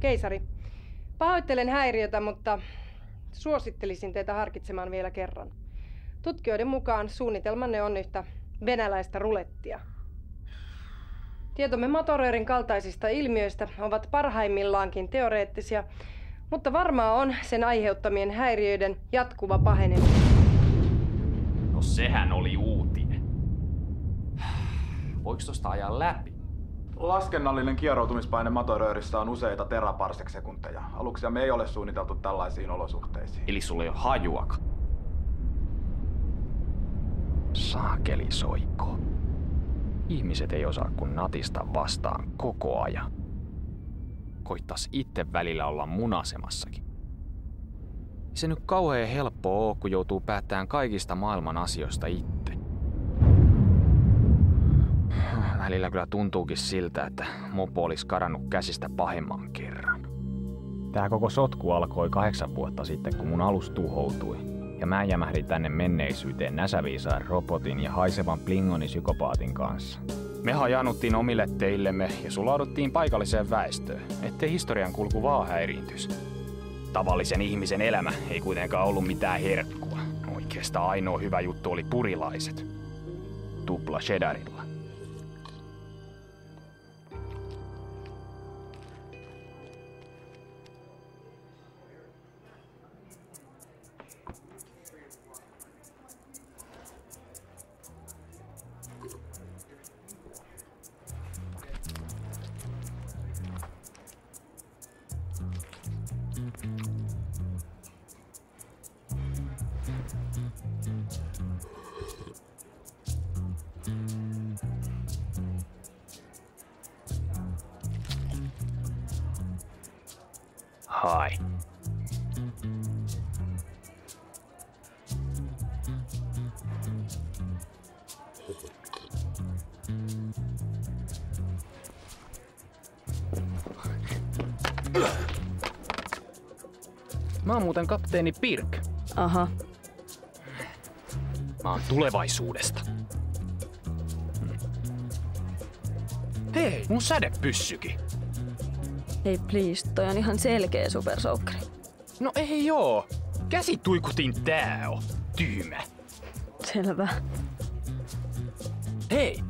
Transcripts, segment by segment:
Keisari, pahoittelen häiriötä, mutta suosittelisin teitä harkitsemaan vielä kerran. Tutkijoiden mukaan suunnitelmanne on yhtä venäläistä rulettia. Tietomme Motoröörin kaltaisista ilmiöistä ovat parhaimmillaankin teoreettisia, mutta varmaa on sen aiheuttamien häiriöiden jatkuva paheneminen. No sehän oli uutinen. Voiko tosta ajaa läpi? Laskennallinen kieroutumispaine Motoröörissä on useita teraparsec-sekunteja. Aluksia me ei ole suunniteltu tällaisiin olosuhteisiin. Eli sulla ei ole hajuakaan. Saakeli soikko. Ihmiset ei osaa kun natista vastaan koko ajan. Koittais itse välillä olla munasemassakin. Ei se nyt kauhean helppoa oo, kun joutuu päättämään kaikista maailman asioista itse. Välillä kyllä tuntuukin siltä, että mopo olisi karannut käsistä pahemman kerran. Tää koko sotku alkoi 8 vuotta sitten, kun mun alus tuhoutui. Ja mä jämähdin tänne menneisyyteen näsäviisaan robotin ja haisevan Plingoni-psykopaatin kanssa. Me hajanuttiin omille teillemme ja sulauduttiin paikalliseen väestöön, ettei historian kulku vaan häiriintyisi. Tavallisen ihmisen elämä ei kuitenkaan ollut mitään herkkua. Oikeastaan ainoa hyvä juttu oli purilaiset. Tupla cheddarilla. Hai. Mä oon muuten kapteeni Pirk. Aha. Mä oon tulevaisuudesta. Hei, mun sädepyssykin. Hei please, toi on ihan selkeä supersoukkari. No ei oo. Käsituikutin tää on. Tyhmä. Selvä. Hei,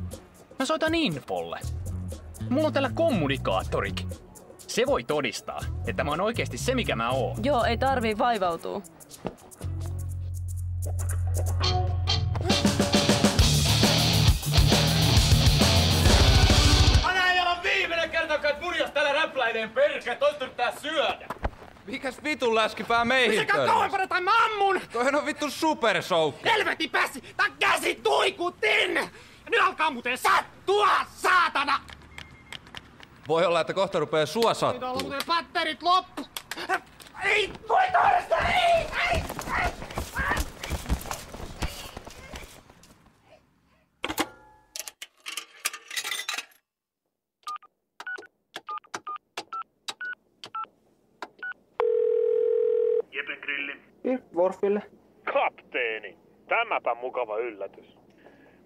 mä soitan infolle. Mulla on täällä kommunikaattorikin. Se voi todistaa, että mä oon oikeesti se mikä mä oon. Joo, ei tarvii vaivautua. Tällainen perke, toista yrittää syödä! Mikäs vitun läskipää meihin sekä kauempana tai mä ammun! Toihan on vittu supersoukki! Helvetin päässi! Tää käsi tuikutin! Nyt alkaa muuten sattua, saatana! Voi olla, että kohta rupee sua sattuu. Nyt on muuten patterit loppu! Ei! Voi toista! Ei! Jepen grilli. Worfille. Kapteeni, tämäpä mukava yllätys.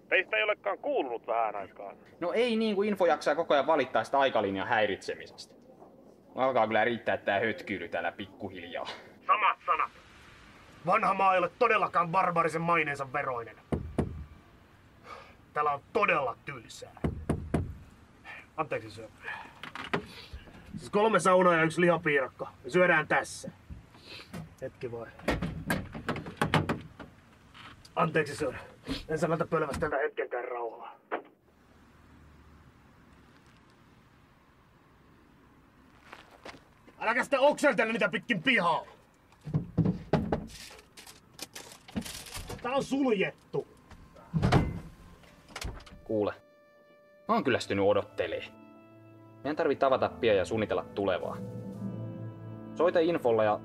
Teistä ei olekaan kuulunut vähän aikaan. No ei niin kuin info jaksaa koko ajan valittaa sitä aikalinjan häiritsemisestä. Alkaa kyllä riittää tää hötkyyly täällä pikkuhiljaa. Samat sanat. Vanha maa ei ole todellakaan barbarisen maineensa veroinen. Täällä on todella tylsää. Anteeksi syö. Siis 3 saunaa ja 1 lihapiirakka. Me syödään tässä. Hetki voi. Anteeksi sir. En sanota pölvästellä hetkenkään rauhaa. Äläkä sitten okseltele niitä pitkin pihaa. Tää on suljettu. Kuule, mä oon kyllästynyt odottelee. Meidän tarvii tavata pian ja suunnitella tulevaa. Soita infolla ja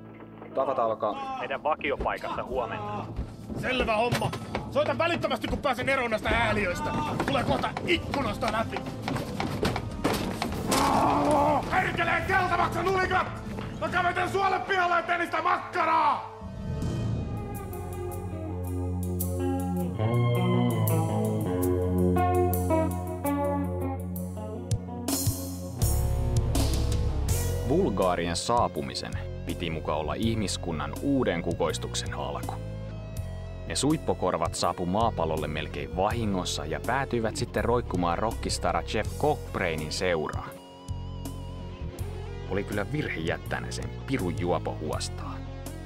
tavata alkaa meidän vakiopaikassa huomenna. Selvä homma. Soitan välittömästi, kun pääsen eroon näistä hääliöistä. Tulee kohta ikkunasta läpi. Herkelee keltavaksi nulikat! Mä käveten suolle pihalle eteen sitä makkaraa! Vulgaarien saapumisen piti muka olla ihmiskunnan uuden kukoistuksen alku. Ne suippokorvat saapu maapallolle melkein vahingossa ja päätyivät sitten roikkumaan rockistara Jeff Cockbrainin seuraan. Oli kyllä virhe jättää ne sen pirun juopo huostaa.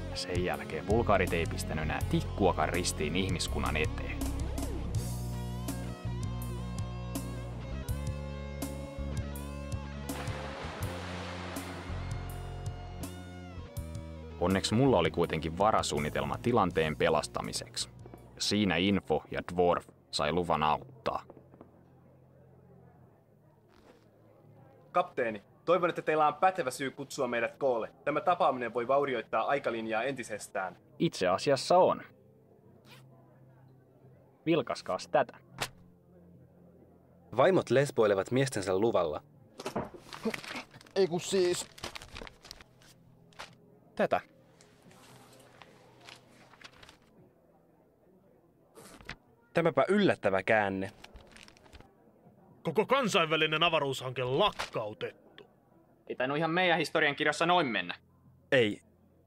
Ja sen jälkeen vulgaarit ei pistänyt enää tikkuakaan ristiin ihmiskunnan eteen. Onneksi mulla oli kuitenkin varasuunnitelma tilanteen pelastamiseksi. Ja siinä Info ja Dwarf sai luvan auttaa. Kapteeni, toivon, että teillä on pätevä syy kutsua meidät koolle. Tämä tapaaminen voi vaurioittaa aikalinjaa entisestään. Itse asiassa on. Vilkaskaas tätä. Vaimot lesboilevat miestensä luvalla. Ei kun siis... Tätä. Tämäpä yllättävä käänne. Koko kansainvälinen avaruushanke lakkautettu. Ei tainnut ihan meidän historiankirjassa noin mennä. Ei.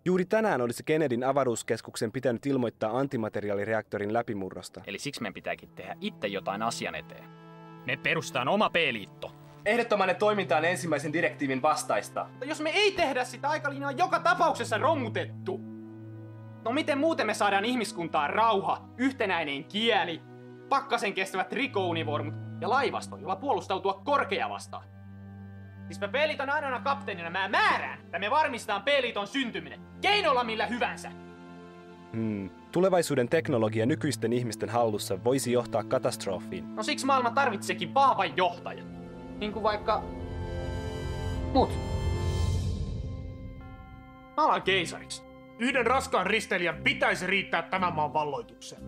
Juuri tänään olisi Kennedyn avaruuskeskuksen pitänyt ilmoittaa antimateriaalireaktorin läpimurrosta. Eli siksi meidän pitääkin tehdä itse jotain asian eteen. Me perustetaan oma P-liitto. Ehdottomainen toiminta on ensimmäisen direktiivin vastaista. Mutta jos me ei tehdä sitä, aikalinja on joka tapauksessa romutettu. No miten muuten me saadaan ihmiskuntaan rauha, yhtenäinen kieli, pakkasen kestävät rikounivormut ja laivasto, jolla puolustautua korkea vastaan? Siis mä P-liiton ainoana kapteenina mä määrään, että me varmistetaan P-liiton syntyminen, keinolla millä hyvänsä. Tulevaisuuden teknologia nykyisten ihmisten hallussa voisi johtaa katastrofiin. No siksi maailma tarvitsekin vahvan johtajan. Niin kuin vaikka... mut. Mä alan keisariksi. Yhden raskaan risteilijän pitäisi riittää tämän maan valloitukseen.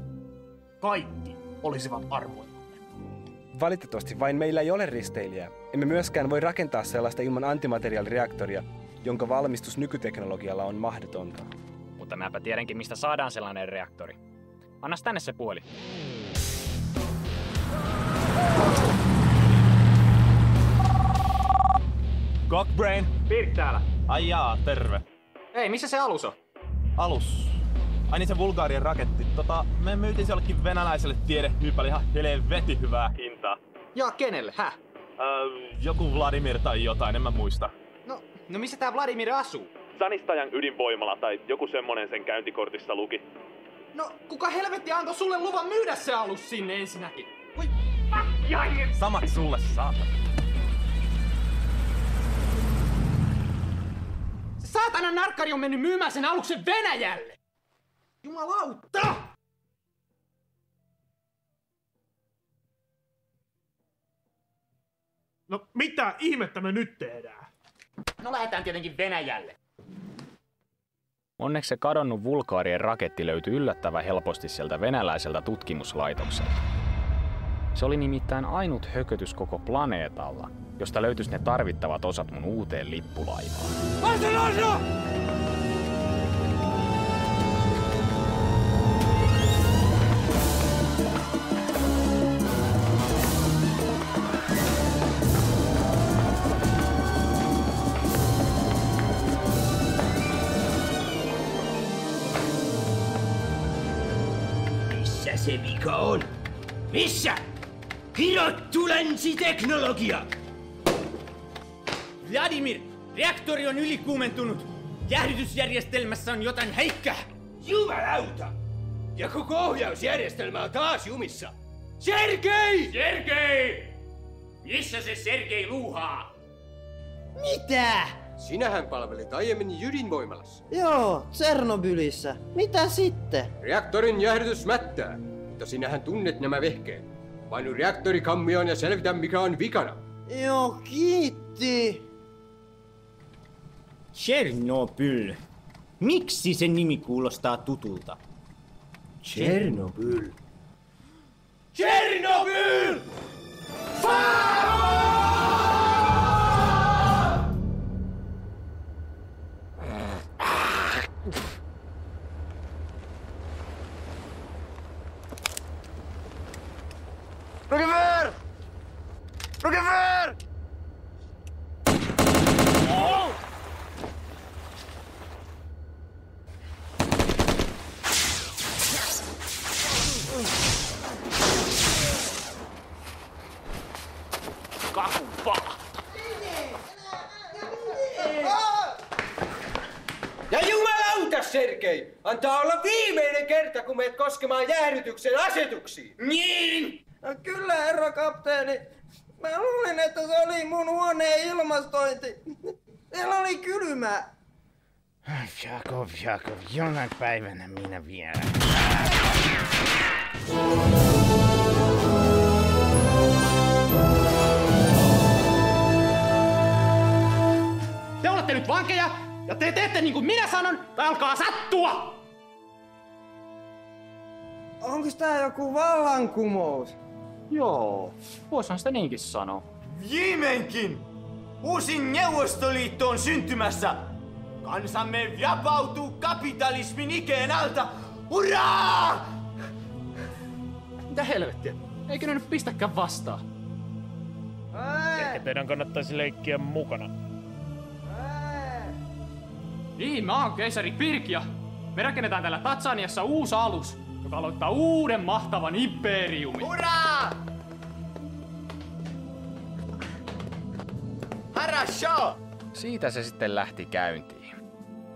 Kaikki olisivat armoilla. Valitettavasti vain meillä ei ole risteilijää. Emme myöskään voi rakentaa sellaista ilman antimateriaalireaktoria, jonka valmistus nykyteknologialla on mahdotonta. Mutta mäpä tiedänkin, mistä saadaan sellainen reaktori. Annas tänne se puoli. Cockbrain. Pirk täällä. Ai jaa, terve. Ei, missä se alus on? Alus. Ai niin se Vulgaarien raketti. Me myytiin se jollekin venäläiselle tiedehyypälle ihan helvetin hyvää hintaa. Ja kenelle, häh? Joku Vladimir tai jotain, en mä muista. No missä tää Vladimir asuu? Sanistajan ydinvoimala tai joku semmonen sen käyntikortissa luki. No, kuka helvetti antoi sulle luvan myydä se alus sinne ensinnäkin? Voi Samat sulle, saatana. Se saatana narkkari on mennyt myymään sen aluksen Venäjälle! Jumalauta! No mitä ihmettä me nyt tehdään? No lähdetään tietenkin Venäjälle. Onneksi se kadonnut Vulgaarien raketti löytyi yllättävän helposti sieltä venäläiseltä tutkimuslaitokselta. Se oli nimittäin ainut hökötys koko planeetalla, josta löytyisi ne tarvittavat osat mun uuteen lippulaivaan. Missä se vika on? Missä? Kirottu länsiteknologia! Vladimir, reaktori on ylikuumentunut. Jäähdytysjärjestelmässä on jotain häikkää. Jumalauta! Ja koko ohjausjärjestelmä on taas jumissa. Sergei! Sergei! Missä se Sergei luuhaa? Mitä? Sinähän palvelit aiemmin ydinvoimalassa. Joo, Tsernobylissä. Mitä sitten? Reaktorin jäähdytys mättää, mutta sinähän tunnet nämä vehkeet. Painu reaktorikammioon ja selvitä mikä on vikana. Joo, kiitti. Tchernobyl. Miksi sen nimi kuulostaa tutulta? Tjernobyl. Tjernobyl! Rogever! Rogever! Ja jumalauta, Sergei! Antaa olla viimeinen kerta, kun meet koskemaan jäähdytyksen asetuksiin. Niin! No kyllä, herra kapteeni. Mä luulin, että se oli mun huoneen ilmastointi. Siellä oli kylmää. Jakov, jonain päivänä minä vielä. Te olette nyt vankeja, ja te teette niin kuin minä sanon, tai alkaa sattua! Onko tää joku vallankumous? Joo, voisihan sitä niinkin sanoa. Viimeinkin! Uusi Neuvostoliitto on syntymässä! Kansamme vapautuu kapitalismin ikeen alta! Hurraa! Mitä helvettiä? Eikö ne nyt pistäkään vastaan? Ehkä teidän kannattaisi leikkiä mukana. Niin, mä oon keisari Pirkia. Me rakennetaan täällä Tatsaniassa uusi alus, joka aloittaa uuden mahtavan imperiumin. Hurraa! Harasho! Siitä se sitten lähti käyntiin.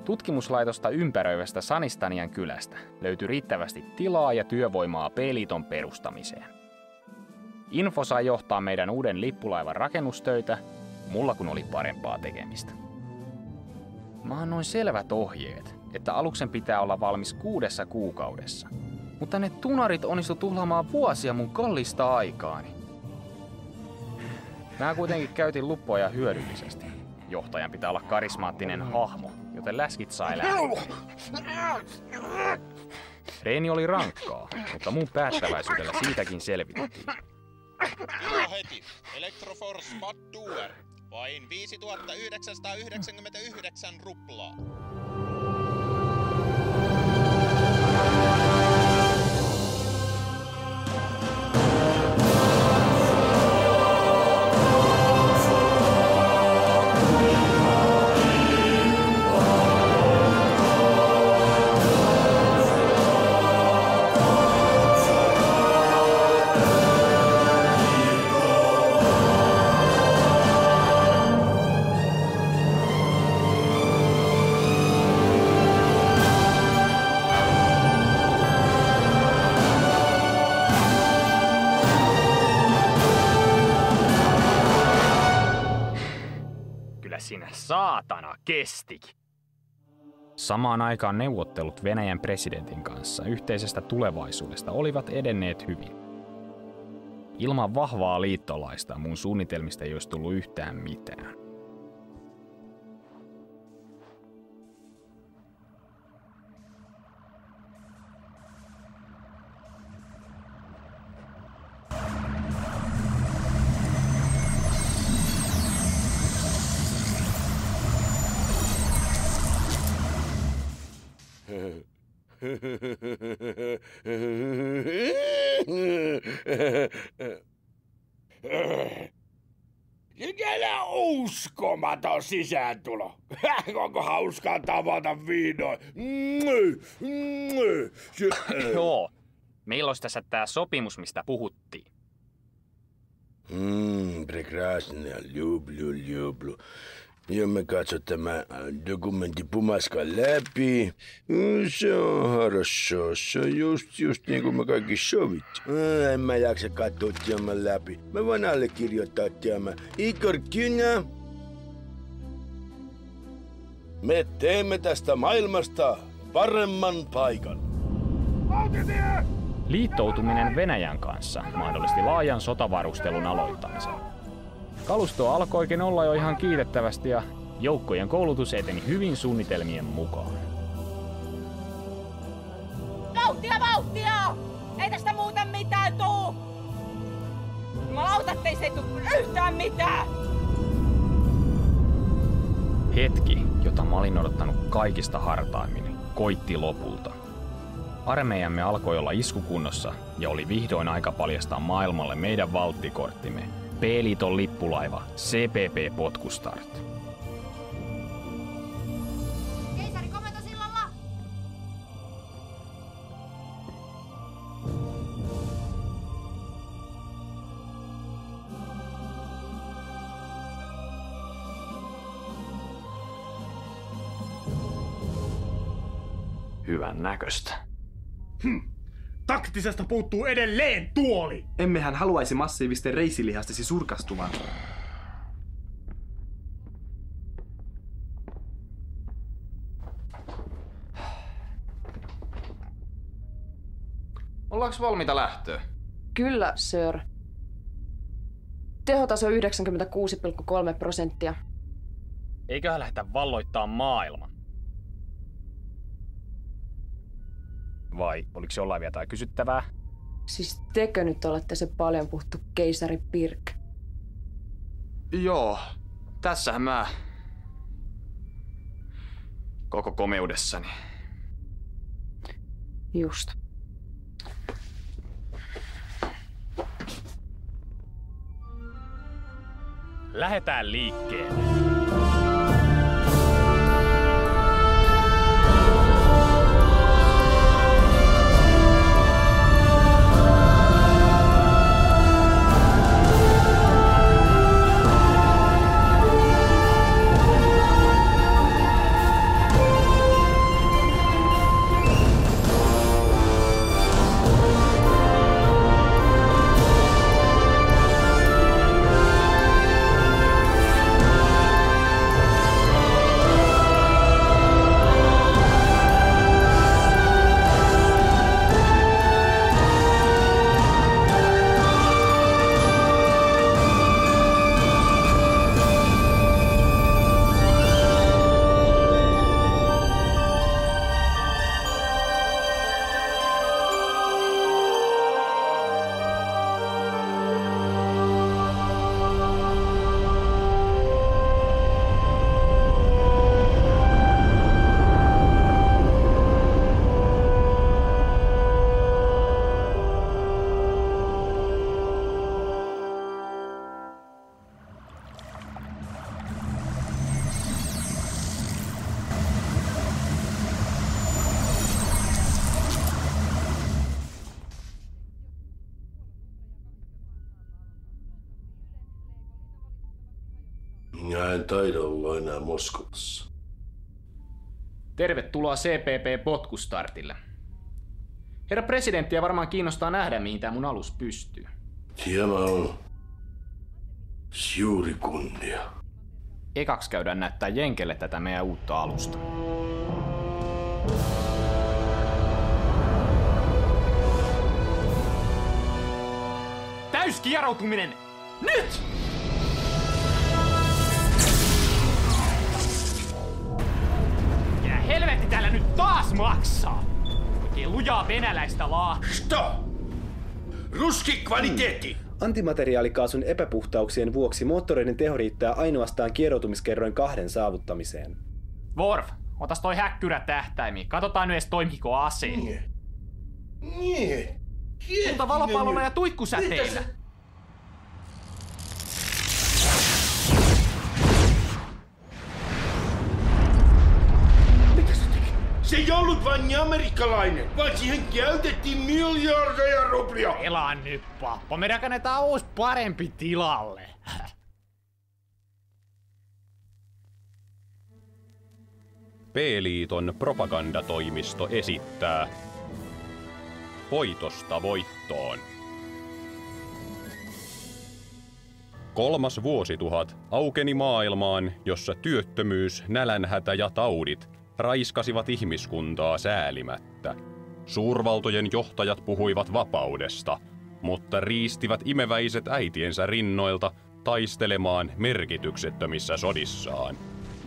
Tutkimuslaitosta ympäröivästä Sanistanian kylästä löytyi riittävästi tilaa ja työvoimaa B-liiton perustamiseen. Info sai johtaa meidän uuden lippulaivan rakennustöitä, mulla kun oli parempaa tekemistä. Mä annoin selvät ohjeet, että aluksen pitää olla valmis 6 kuukaudessa. Mutta ne tunarit onnistu tuhlaamaan vuosia mun kallista aikaani. Mä kuitenkin käytin luppoja hyödyllisesti. Johtajan pitää olla karismaattinen hahmo, joten läskit saa elää. Reeni oli rankkaa, mutta mun päättäväisyydellä siitäkin selvittiin. Tilo heti. Electroforce Spot Doer. Vain 5999 ruplaa. Sinä saatana kestikin. Samaan aikaan neuvottelut Venäjän presidentin kanssa yhteisestä tulevaisuudesta olivat edenneet hyvin. Ilman vahvaa liittolaista mun suunnitelmista ei olisi tullut yhtään mitään. Mikä uskomaton sisääntulo. Onko hauskaa tavata vihdoin? Joo. Meillä olisi tässä tää sopimus, mistä puhuttiin. Прекрасно, люблю. Ja me katso tämä dokumentti pumaskan läpi. Se on хорошо. Se on just niin kuin me kaikki sovittu. En mä jaksa katsoa tämän läpi. Mä voin allekirjoittaa tämän. Igor Kynä. Me teemme tästä maailmasta paremman paikan. Liittoutuminen Venäjän kanssa mahdollisti laajan sotavarustelun aloittamisen. Kalustoa alkoikin olla jo ihan kiitettävästi ja joukkojen koulutus eteni hyvin suunnitelmien mukaan. Vauhtia! vauhtia! Ei tästä muuten mitään tuu! Jumalauta, ettei se tuu yhtään mitään! Hetki, jota mä olin odottanut kaikista hartaimmin, koitti lopulta. Armeijamme alkoi olla iskukunnossa ja oli vihdoin aika paljastaa maailmalle meidän valttikorttimme. P-liiton lippulaiva CPP Potkustart. Keisari komentosillalla! Hyvän näköistä. Taktisesta puuttuu edelleen tuoli! Emmehän haluaisi massiivisten reisilihastesi surkastuvan. Ollaanko valmiita lähtöä? Kyllä, sir. Tehotaso 96,3%. Eiköhän lähdetä valloittaa maailman. Vai oliko jollain vielä jotain kysyttävää? Siis tekö nyt olette se paljon puhuttu keisari Pirk? Joo, tässähän mä koko komeudessani. Just. Lähetään liikkeelle. Minä en taida olla enää Moskovassa. Tervetuloa CPP Potkustartille. Herra presidenttiä varmaan kiinnostaa nähdä, mihin tämä mun alus pystyy. Tämä on suuri kunnia. Ekaksi käydään näyttää Jenkelle tätä meidän uutta alusta. Täyskieroutuminen! Nyt! Ja helvetti täällä nyt taas maksaa! Oikein lujaa venäläistä Stop! Ruski kvaliteetti! Antimateriaalikaasun epäpuhtauksien vuoksi moottoreiden teho riittää ainoastaan kieroutumiskerroin 2 saavuttamiseen. Worf, otas toi häkkyrä tähtäimiin. Katsotaan nyt edes toimiko aseet. Nie. Mutta valopallolla ja tuikkusäteillä. Se ei ollut vain amerikkalainen, vaan siihen käytettiin miljardeja ruplia. Elaa nyt, pappa. Me rakennetaan uusi parempi tilalle. P-liiton propagandatoimisto esittää Voitosta voittoon. 3. vuosituhat aukeni maailmaan, jossa työttömyys, nälänhätä ja taudit raiskasivat ihmiskuntaa säälimättä. Suurvaltojen johtajat puhuivat vapaudesta, mutta riistivät imeväiset äitiensä rinnoilta taistelemaan merkityksettömissä sodissaan.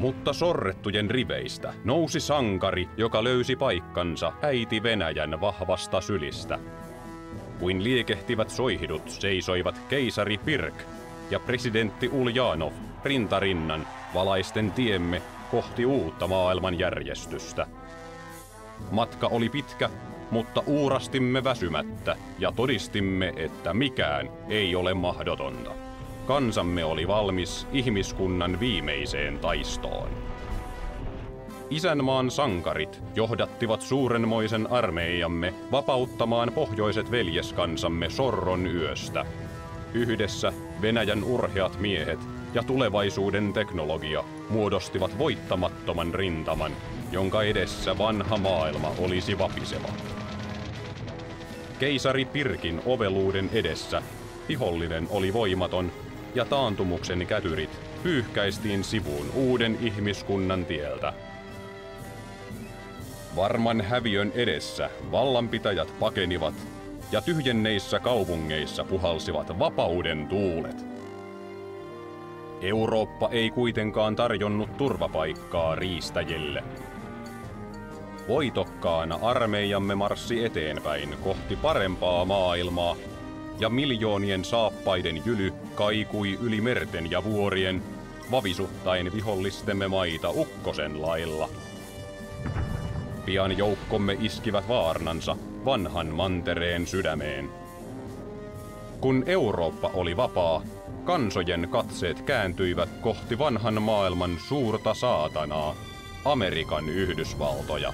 Mutta sorrettujen riveistä nousi sankari, joka löysi paikkansa äiti Venäjän vahvasta sylistä. Kuin liekehtivät soihidut seisoivat keisari Pirk ja presidentti Uljanov rintarinnan valaisten tiemme kohti uutta maailmanjärjestystä. Matka oli pitkä, mutta uurastimme väsymättä ja todistimme, että mikään ei ole mahdotonta. Kansamme oli valmis ihmiskunnan viimeiseen taistoon. Isänmaan sankarit johdattivat suurenmoisen armeijamme vapauttamaan pohjoiset veljeskansamme sorron yöstä. Yhdessä Venäjän urheat miehet ja tulevaisuuden teknologia muodostivat voittamattoman rintaman, jonka edessä vanha maailma olisi vapiseva. Keisari Pirkin oveluuden edessä vihollinen oli voimaton ja taantumuksen kätyrit pyyhkäistiin sivuun uuden ihmiskunnan tieltä. Varman häviön edessä vallanpitäjät pakenivat ja tyhjenneissä kaupungeissa puhalsivat vapauden tuulet. Eurooppa ei kuitenkaan tarjonnut turvapaikkaa riistäjille. Voitokkaana armeijamme marssi eteenpäin kohti parempaa maailmaa, ja miljoonien saappaiden jyly kaikui yli merten ja vuorien, vavisuttaen vihollistemme maita ukkosen lailla. Pian joukkomme iskivät vaarnansa vanhan mantereen sydämeen. Kun Eurooppa oli vapaa, kansojen katseet kääntyivät kohti vanhan maailman suurta saatanaa, Amerikan Yhdysvaltoja.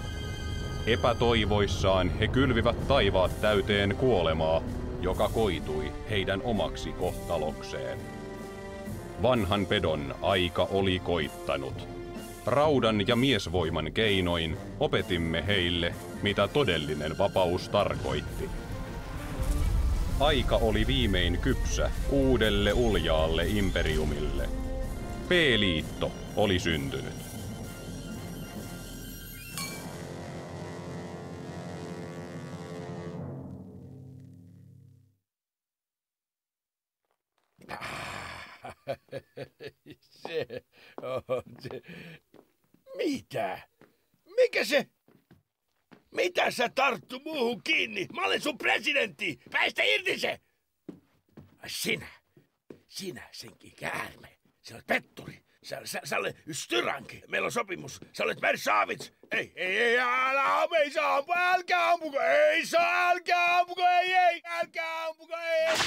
Epätoivoissaan he kylvivät taivaat täyteen kuolemaa, joka koitui heidän omaksi kohtalokseen. Vanhan pedon aika oli koittanut. Raudan ja miesvoiman keinoin opetimme heille, mitä todellinen vapaus tarkoitti. Aika oli viimein kypsä uudelle uljaalle imperiumille. P-liitto oli syntynyt. Se on se. Mitä? Mikä se? Mitä sä tarttu muuhun kiinni? Mä olen sun presidentti! Päästä irti se! Sinä senkin käärme. Sä olet petturi. Sä olet styranki. Meillä on sopimus. Sä olet Mersavits. Ei, älkää ampuko, älkää ampuko, ei.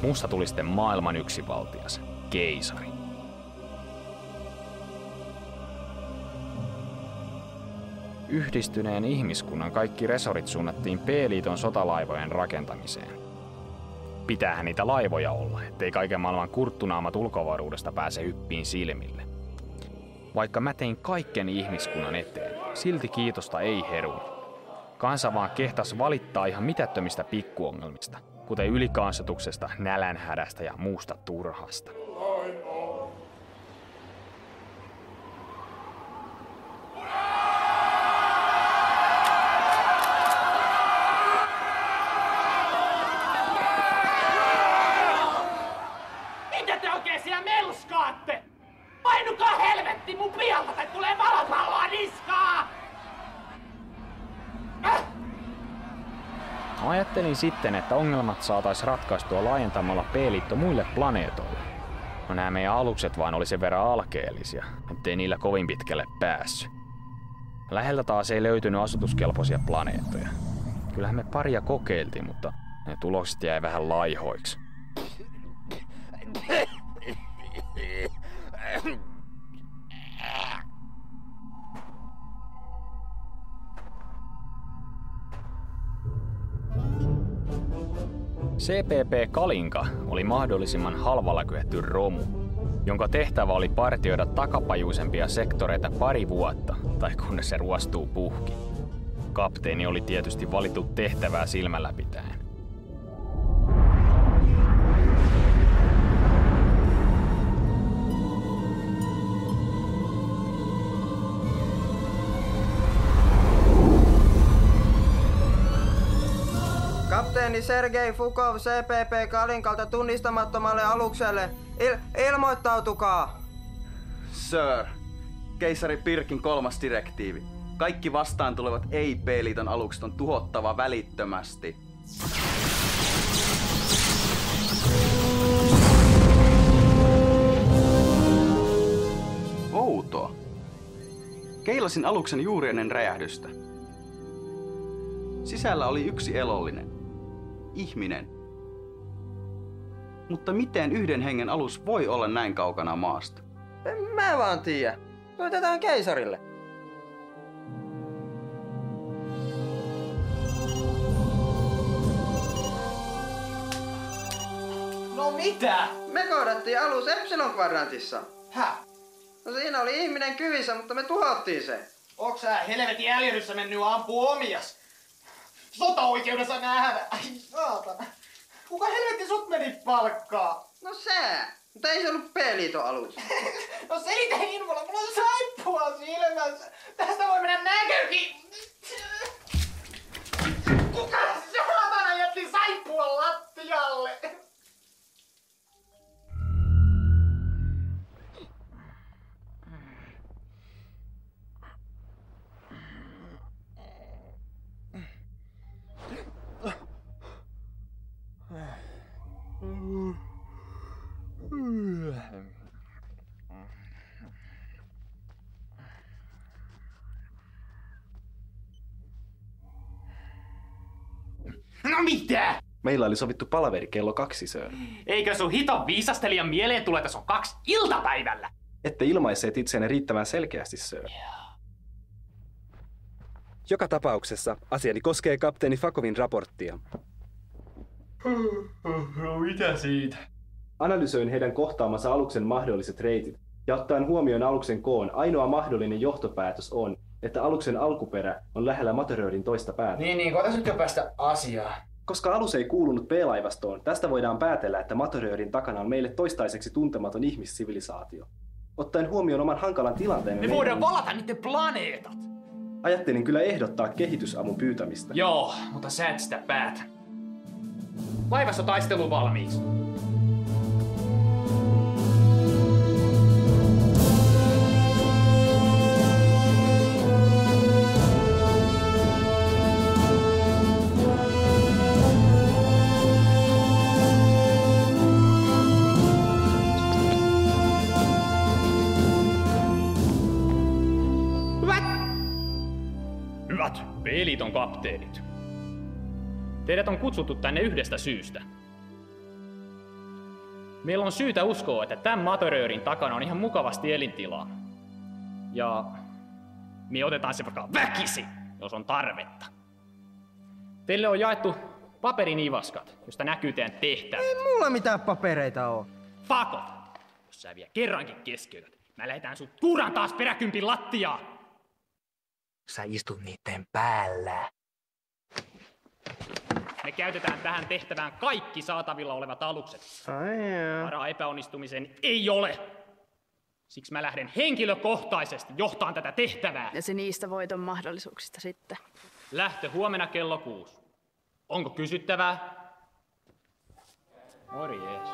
Musta tuli sitten maailman yksivaltias, keisari. Yhdistyneen ihmiskunnan kaikki resorit suunnattiin P-liiton sotalaivojen rakentamiseen. Pitäähän niitä laivoja olla, ettei kaiken maailman kurttunaamat ulkoavaruudesta pääse hyppiin silmille. Vaikka mä tein kaiken ihmiskunnan eteen, silti kiitosta ei herunut. Kansa vaan kehtas valittaa ihan mitättömistä pikkuongelmista, kuten ylikansotuksesta, nälänhädästä ja muusta turhasta. Mitä te oikein siellä melskaatte? Painukaa helvetti mun pialta tai tulee valopalloa niskaa! Ajattelin sitten, että ongelmat saataisiin ratkaistua laajentamalla P-liitto muille planeetoille. No nämä meidän alukset vaan oli sen verran alkeellisia, ettei niillä kovin pitkälle päässyt. Läheltä taas ei löytynyt asutuskelpoisia planeettoja. Kyllähän me paria kokeiltiin, mutta ne tulokset jäi vähän laihoiksi. CPP Kalinka oli mahdollisimman halvalla kyetty romu, jonka tehtävä oli partioida takapajuisempia sektoreita pari vuotta, tai kunnes se ruostuu puhki. Kapteeni oli tietysti valittu tehtävää silmällä pitäen. kapteeni Sergei Fukov CPP Kalinkalta tunnistamattomalle alukselle. Ilmoittautukaa! Sir, keisari Pirkin 3. direktiivi. Kaikki vastaan tulevat ei-P-liiton alukset on tuhottava välittömästi. Outoa. Keilasin aluksen juuri ennen räjähdystä. Sisällä oli yksi elollinen. Ihminen. Mutta miten yhden hengen alus voi olla näin kaukana maasta? En mä vaan tiedä. Soitetaan keisarille. No mitä? Me kohdattiin alus Epsilon-kvadrantissa. Häh? No siinä oli ihminen kyvissä, mutta me tuhottiin se. Onks sä helvetin äljöryssä mennyt ampuu omias? Sota-oikeudessa nähdä. Ai saatana. Kuka helvetti sut meni palkkaa? No sä. Mutta ei se ollut P-liiton alus. No selitä infolla, mulla on saippua silmässä. Tästä voi mennä näkökin. Kuka saatana jätti saippua lattialle? No mitä? Meillä oli sovittu palaveri kello 2, sir. Eikö sun hiton viisastelijan mieleen tule, että se on 2 iltapäivällä? Ette ilmaisseet itseänne riittävän selkeästi, sir. Joka tapauksessa asiani koskee kapteeni Fakovin raporttia. No mitä siitä? Analysoin heidän kohtaamansa aluksen mahdolliset reitit, ja ottaen huomioon aluksen koon, ainoa mahdollinen johtopäätös on, että aluksen alkuperä on lähellä Matoröörin toista päätä. Niin, koetaisikö päästä asiaan? Koska alus ei kuulunut P-laivastoon, tästä voidaan päätellä, että Matoröörin takana on meille toistaiseksi tuntematon ihmissivilisaatio. Ottaen huomioon oman hankalan tilanteemme... Me voidaan valata niiden planeetat! Ajattelin kyllä ehdottaa kehitysavun pyytämistä. Joo, mutta sä et sitä päätä. Laivassa taistelu valmiiksi. Hyvät P-liiton kapteenit. Teidät on kutsuttu tänne yhdestä syystä. Meillä on syytä uskoa, että tämän Matoröörin takana on ihan mukavasti elintilaa. Ja me otetaan se vaikka väkisi, jos on tarvetta. Teille on jaettu paperinivaskat, josta näkyy teidän tehtävät. Ei mulla mitään papereita oo. Fakot! Jos sä vielä kerrankin keskeytät, mä lähetään sut kuuran taas peräkympin lattiaan! Sä istut niitten päällä. Me käytetään tähän tehtävään kaikki saatavilla olevat alukset. Varaa epäonnistumiseen ei ole. Siksi mä lähden henkilökohtaisesti johtaan tätä tehtävää. Ja se niistä voiton mahdollisuuksista sitten. Lähtö huomenna kello 6. Onko kysyttävää? Morjes.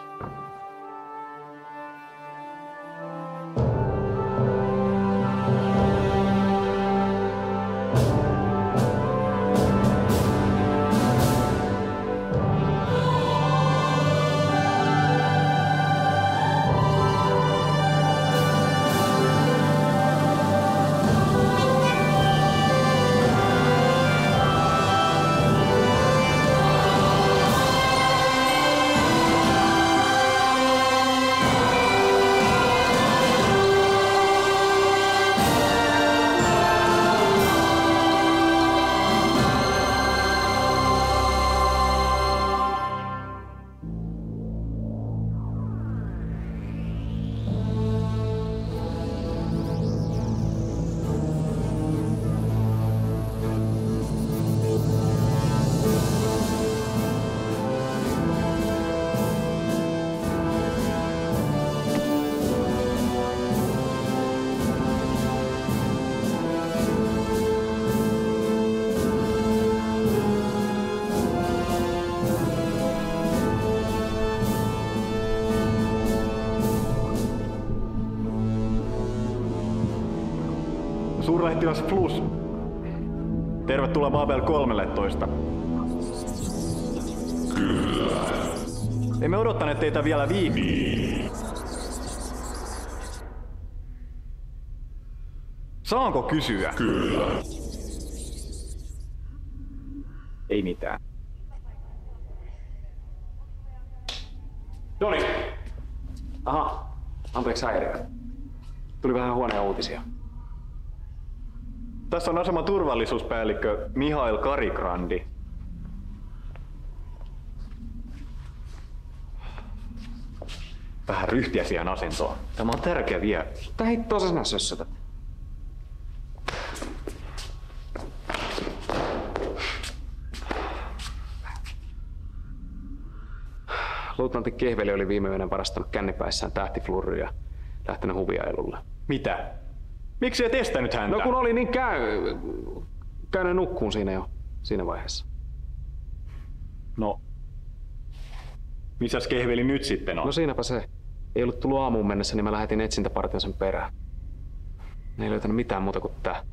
Suurlähettiläs Flus. Tervetuloa Babel 13. Kyllä. Emme odottaneet teitä vielä viikkoa. Niin. Saanko kysyä? Kyllä. Ei mitään. Noniin. Aha, anteeksi häiriö. Tuli vähän huoneen uutisia. Tässä on asema turvallisuuspäällikkö Mihail Karigrandi. Vähän ryhtiä siihen asentoon. Tämä on tärkeä vieras. Tää hittoa sinä sössötät. Luutnantti Kehveli oli viime yönä varastanut kännipäissään tähtiflurria ja lähtenyt huviailulle. Mitä? Miksi et estänyt häntä? No kun oli niin käynyt nukkuun siinä vaiheessa. No, missäs Kehveli nyt sitten on? No siinäpä se. Ei ollut tullut aamuun mennessä, niin mä lähetin etsintäpartion sen perään. Ne ei löytänyt mitään muuta kuin tää.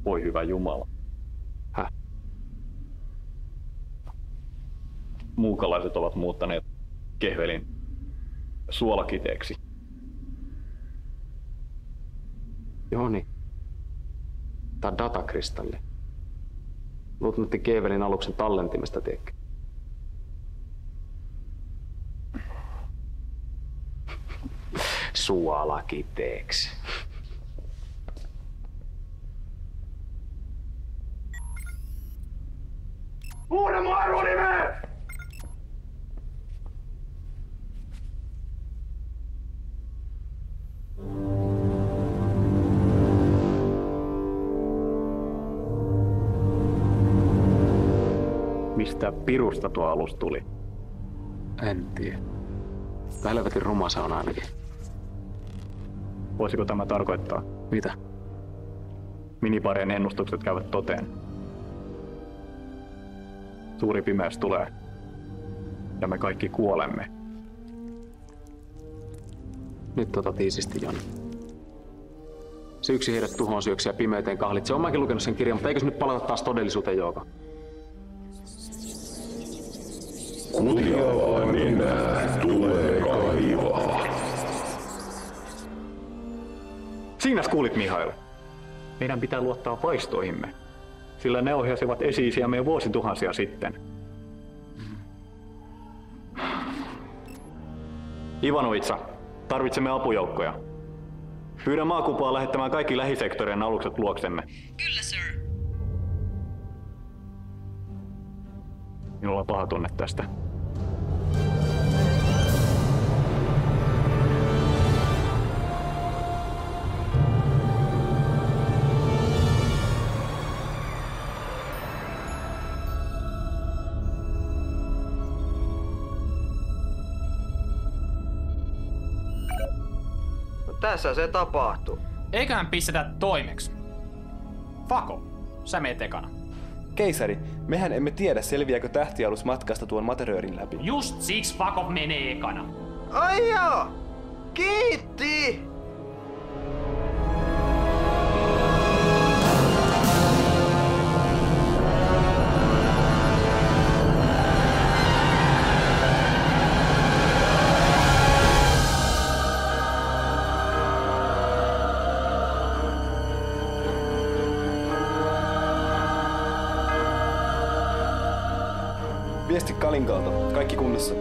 Voi hyvä Jumala. Häh? Muukalaiset ovat muuttaneet Kehvelin suolakiteeksi. Joo niin. Tää on datakristalli. Luutnantti Kehvelin aluksen tallentimesta, tiedätkö? Suolakiteeksi. Uuden mun arvonimeen! Mistä pirusta tuo alus tuli? En tiedä. Helvetin ruma se on ainakin. Voisiko tämä tarkoittaa? Mitä? Minibarien ennustukset käyvät toteen. Suuri pimeys tulee. Ja me kaikki kuolemme. Nyt tiisisti, Joni. Se yksi heidät tuhoon syöksi ja pimeyteen kahlitse. Olen mäkin lukenut sen kirjan, mutta eikös nyt palata taas todellisuuteen, Jouko? Kutiavaa nenää tulee kaivaa. Siinäs kuulit, Mihail. Meidän pitää luottaa vaistoihimme, sillä ne ohjasivat esi-isiämme jo vuosituhansia sitten. Ivanovitsa, tarvitsemme apujoukkoja. Pyydän maakupaa lähettämään kaikki lähisektorien alukset luoksemme. Kyllä, sir. Minulla on paha tunne tästä. Tässä se tapahtuu. Eiköhän pistetä toimeksi. Fako, sä meet ekana. Keisari, mehän emme tiedä, selviääkö tähtialus matkasta tuon Materöörin läpi. Just siksi Fakov menee ekana. Ai joo! Kiitti! Viesti Kalinkalta. Kaikki kunnossa.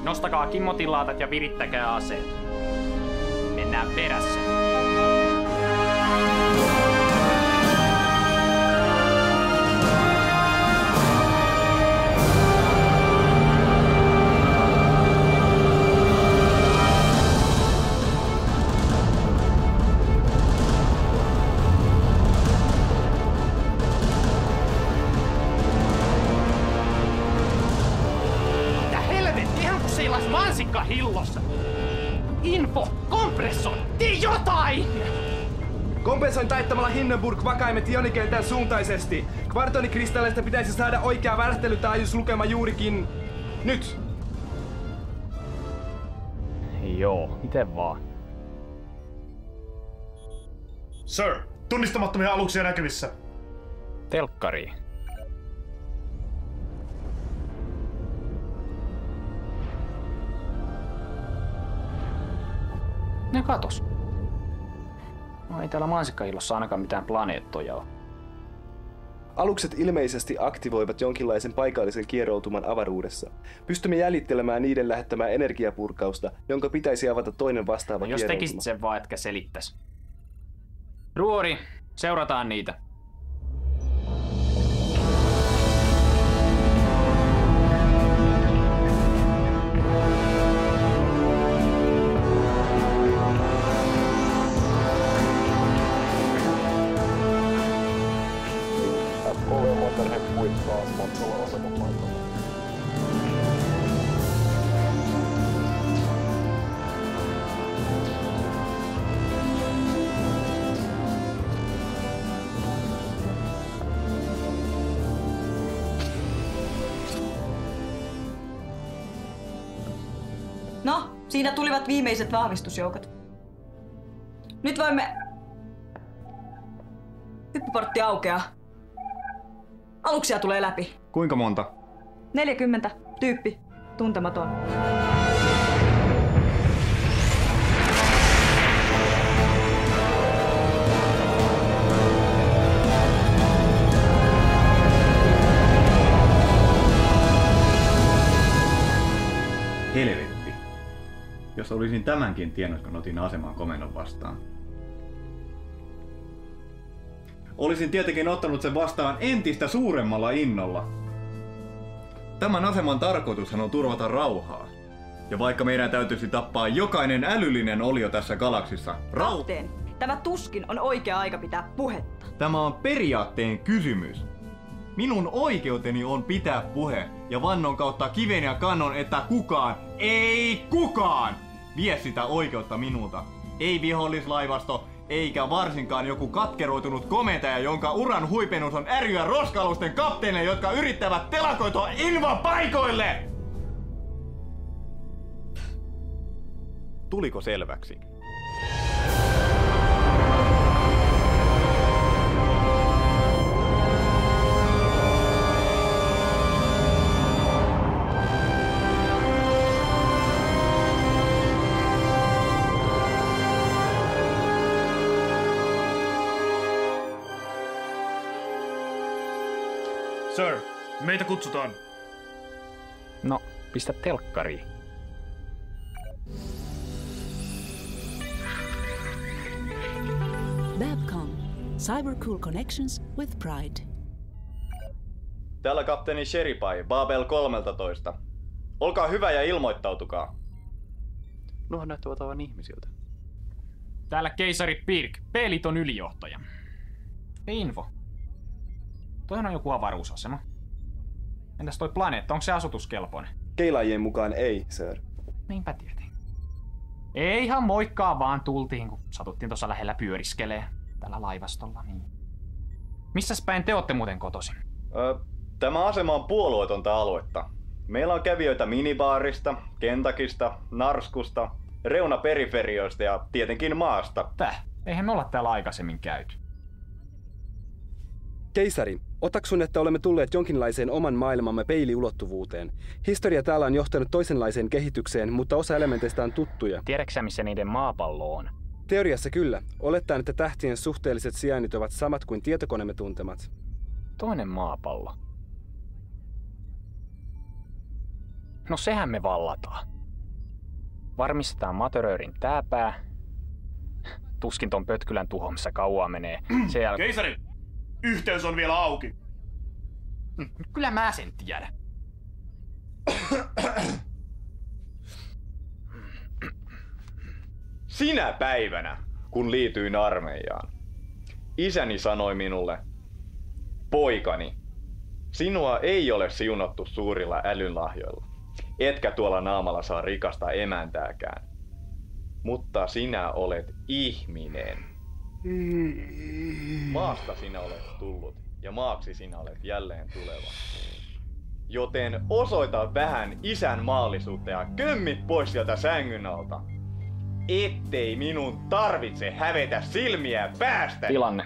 Nostakaa kimmotilaatat ja virittäkää aseet. Mennään perässä. Mansikka hillossa! Info! Kompressor! Tee jotain! Kompensoin taittamalla Hindenburg vakaimet ionikentän suuntaisesti. Kvartonikristalleista pitäisi saada oikea värähtelytaajuuslukema juurikin nyt. Joo, miten vaan. Sir, tunnistamattomia aluksia näkyvissä. Telkkari. Ne katos. No ei täällä mansikkahilossa ainakaan mitään planeettoja ole. Alukset ilmeisesti aktivoivat jonkinlaisen paikallisen kieroutuman avaruudessa. Pystymme jäljittelemään niiden lähettämää energiapurkausta, jonka pitäisi avata toinen vastaava jos kieroutuma. tekisit sen vaan, etkä selittäis. Ruori, seurataan niitä. No, siinä tulivat viimeiset vahvistusjoukot. Nyt voimme... Hyppyportti aukeaa. Aluksia tulee läpi. Kuinka monta? 40. Tyyppi. Tuntematon. Helvetti. Jos olisin tämänkin tiennyt, kun otin aseman komennon vastaan. Olisin tietenkin ottanut sen vastaan entistä suuremmalla innolla. Tämän aseman tarkoitushan on turvata rauhaa. Ja vaikka meidän täytyisi tappaa jokainen älyllinen olio tässä galaksissa, Kapteeni, tämä tuskin on oikea aika pitää puhetta. Tämä on periaatteen kysymys. Minun oikeuteni on pitää puhe ja vannon kautta kiven ja kannon, että kukaan, ei kukaan, vie sitä oikeutta minulta. Ei vihollislaivasto, eikä varsinkaan joku katkeroitunut komentaja, jonka uran huipennus on ärjyä roskalusten kapteenille, jotka yrittävät telakoitua invapaikoille! Tuliko selväksi? Sir, meitä kutsutaan. No, pistä telkkariin. Babcom. Cybercool connections with pride. Täällä kapteeni Sheripai, Babel 13. Olkaa hyvä ja ilmoittautukaa. Nuohan näyttävät aivan ihmisiltä. Täällä keisari Pirk, P-liiton ylijohtaja. Info. Toihan on joku avaruusasema. Entäs toi planeetta, onko se asutuskelpoinen? Keilaajien mukaan ei, sir. Niinpä tietenkin. Ei ihan moikkaa vaan tultiin, kun satuttiin tuossa lähellä pyöriskelee. Tällä laivastolla, niin. Missäs päin te ootte muuten kotoisin? Tämä asema on puolueetonta aluetta. Meillä on kävijöitä minibaarista, Kentakista, Narskusta, reunaperiferioista ja tietenkin maasta. Eihän me olla täällä aikaisemmin käyty. Keisari, otaksun, että olemme tulleet jonkinlaiseen oman maailmamme peiliulottuvuuteen. Historia täällä on johtanut toisenlaiseen kehitykseen, mutta osa elementeistä on tuttuja. Tiedätkö missä niiden maapallo on? Teoriassa kyllä. Olettaen, että tähtien suhteelliset sijainnit ovat samat kuin tietokoneemme tuntemat. Toinen maapallo. No sehän me vallataan. Varmistetaan Matöröörin tääpää. Tuskin ton pötkylän tuhoamassa kauaa menee. Keisari! Yhteys on vielä auki. Kyllä mä sen tiedän. Sinä päivänä, kun liityin armeijaan, isäni sanoi minulle, poikani, sinua ei ole siunattu suurilla älynlahjoilla, etkä tuolla naamalla saa rikasta emäntääkään. Mutta sinä olet ihminen. Maasta sinä olet tullut ja maaksi sinä olet jälleen tuleva. Joten osoita vähän isän maallisuutta ja kömmit pois sieltä sängyn alta. ettei minun tarvitse hävetä silmiä päästä. Tilanne.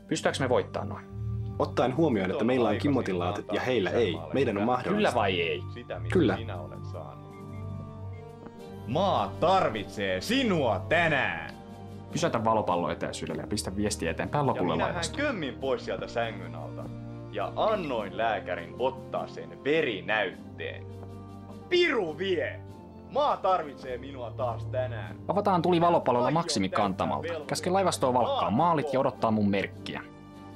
Pystytäänkö me voittaa noin? Ottaen huomioon, että meillä on kimmotilaatit ja heillä ei, meidän on mahdollista. Kyllä vai ei? Kyllä. Maa tarvitsee sinua tänään. Pysäytä valopallo etäisyydelle ja pistä viestiä eteenpäin lopulle ja laivasta. minähän kömmin pois sieltä sängyn alta. Ja annoin lääkärin ottaa sen verinäytteen. Piru vie! Maa tarvitsee minua taas tänään. Avataan tuli valopallolla maksimikantamalta. Käske laivastoa valkkaa maalit ja odottaa mun merkkiä.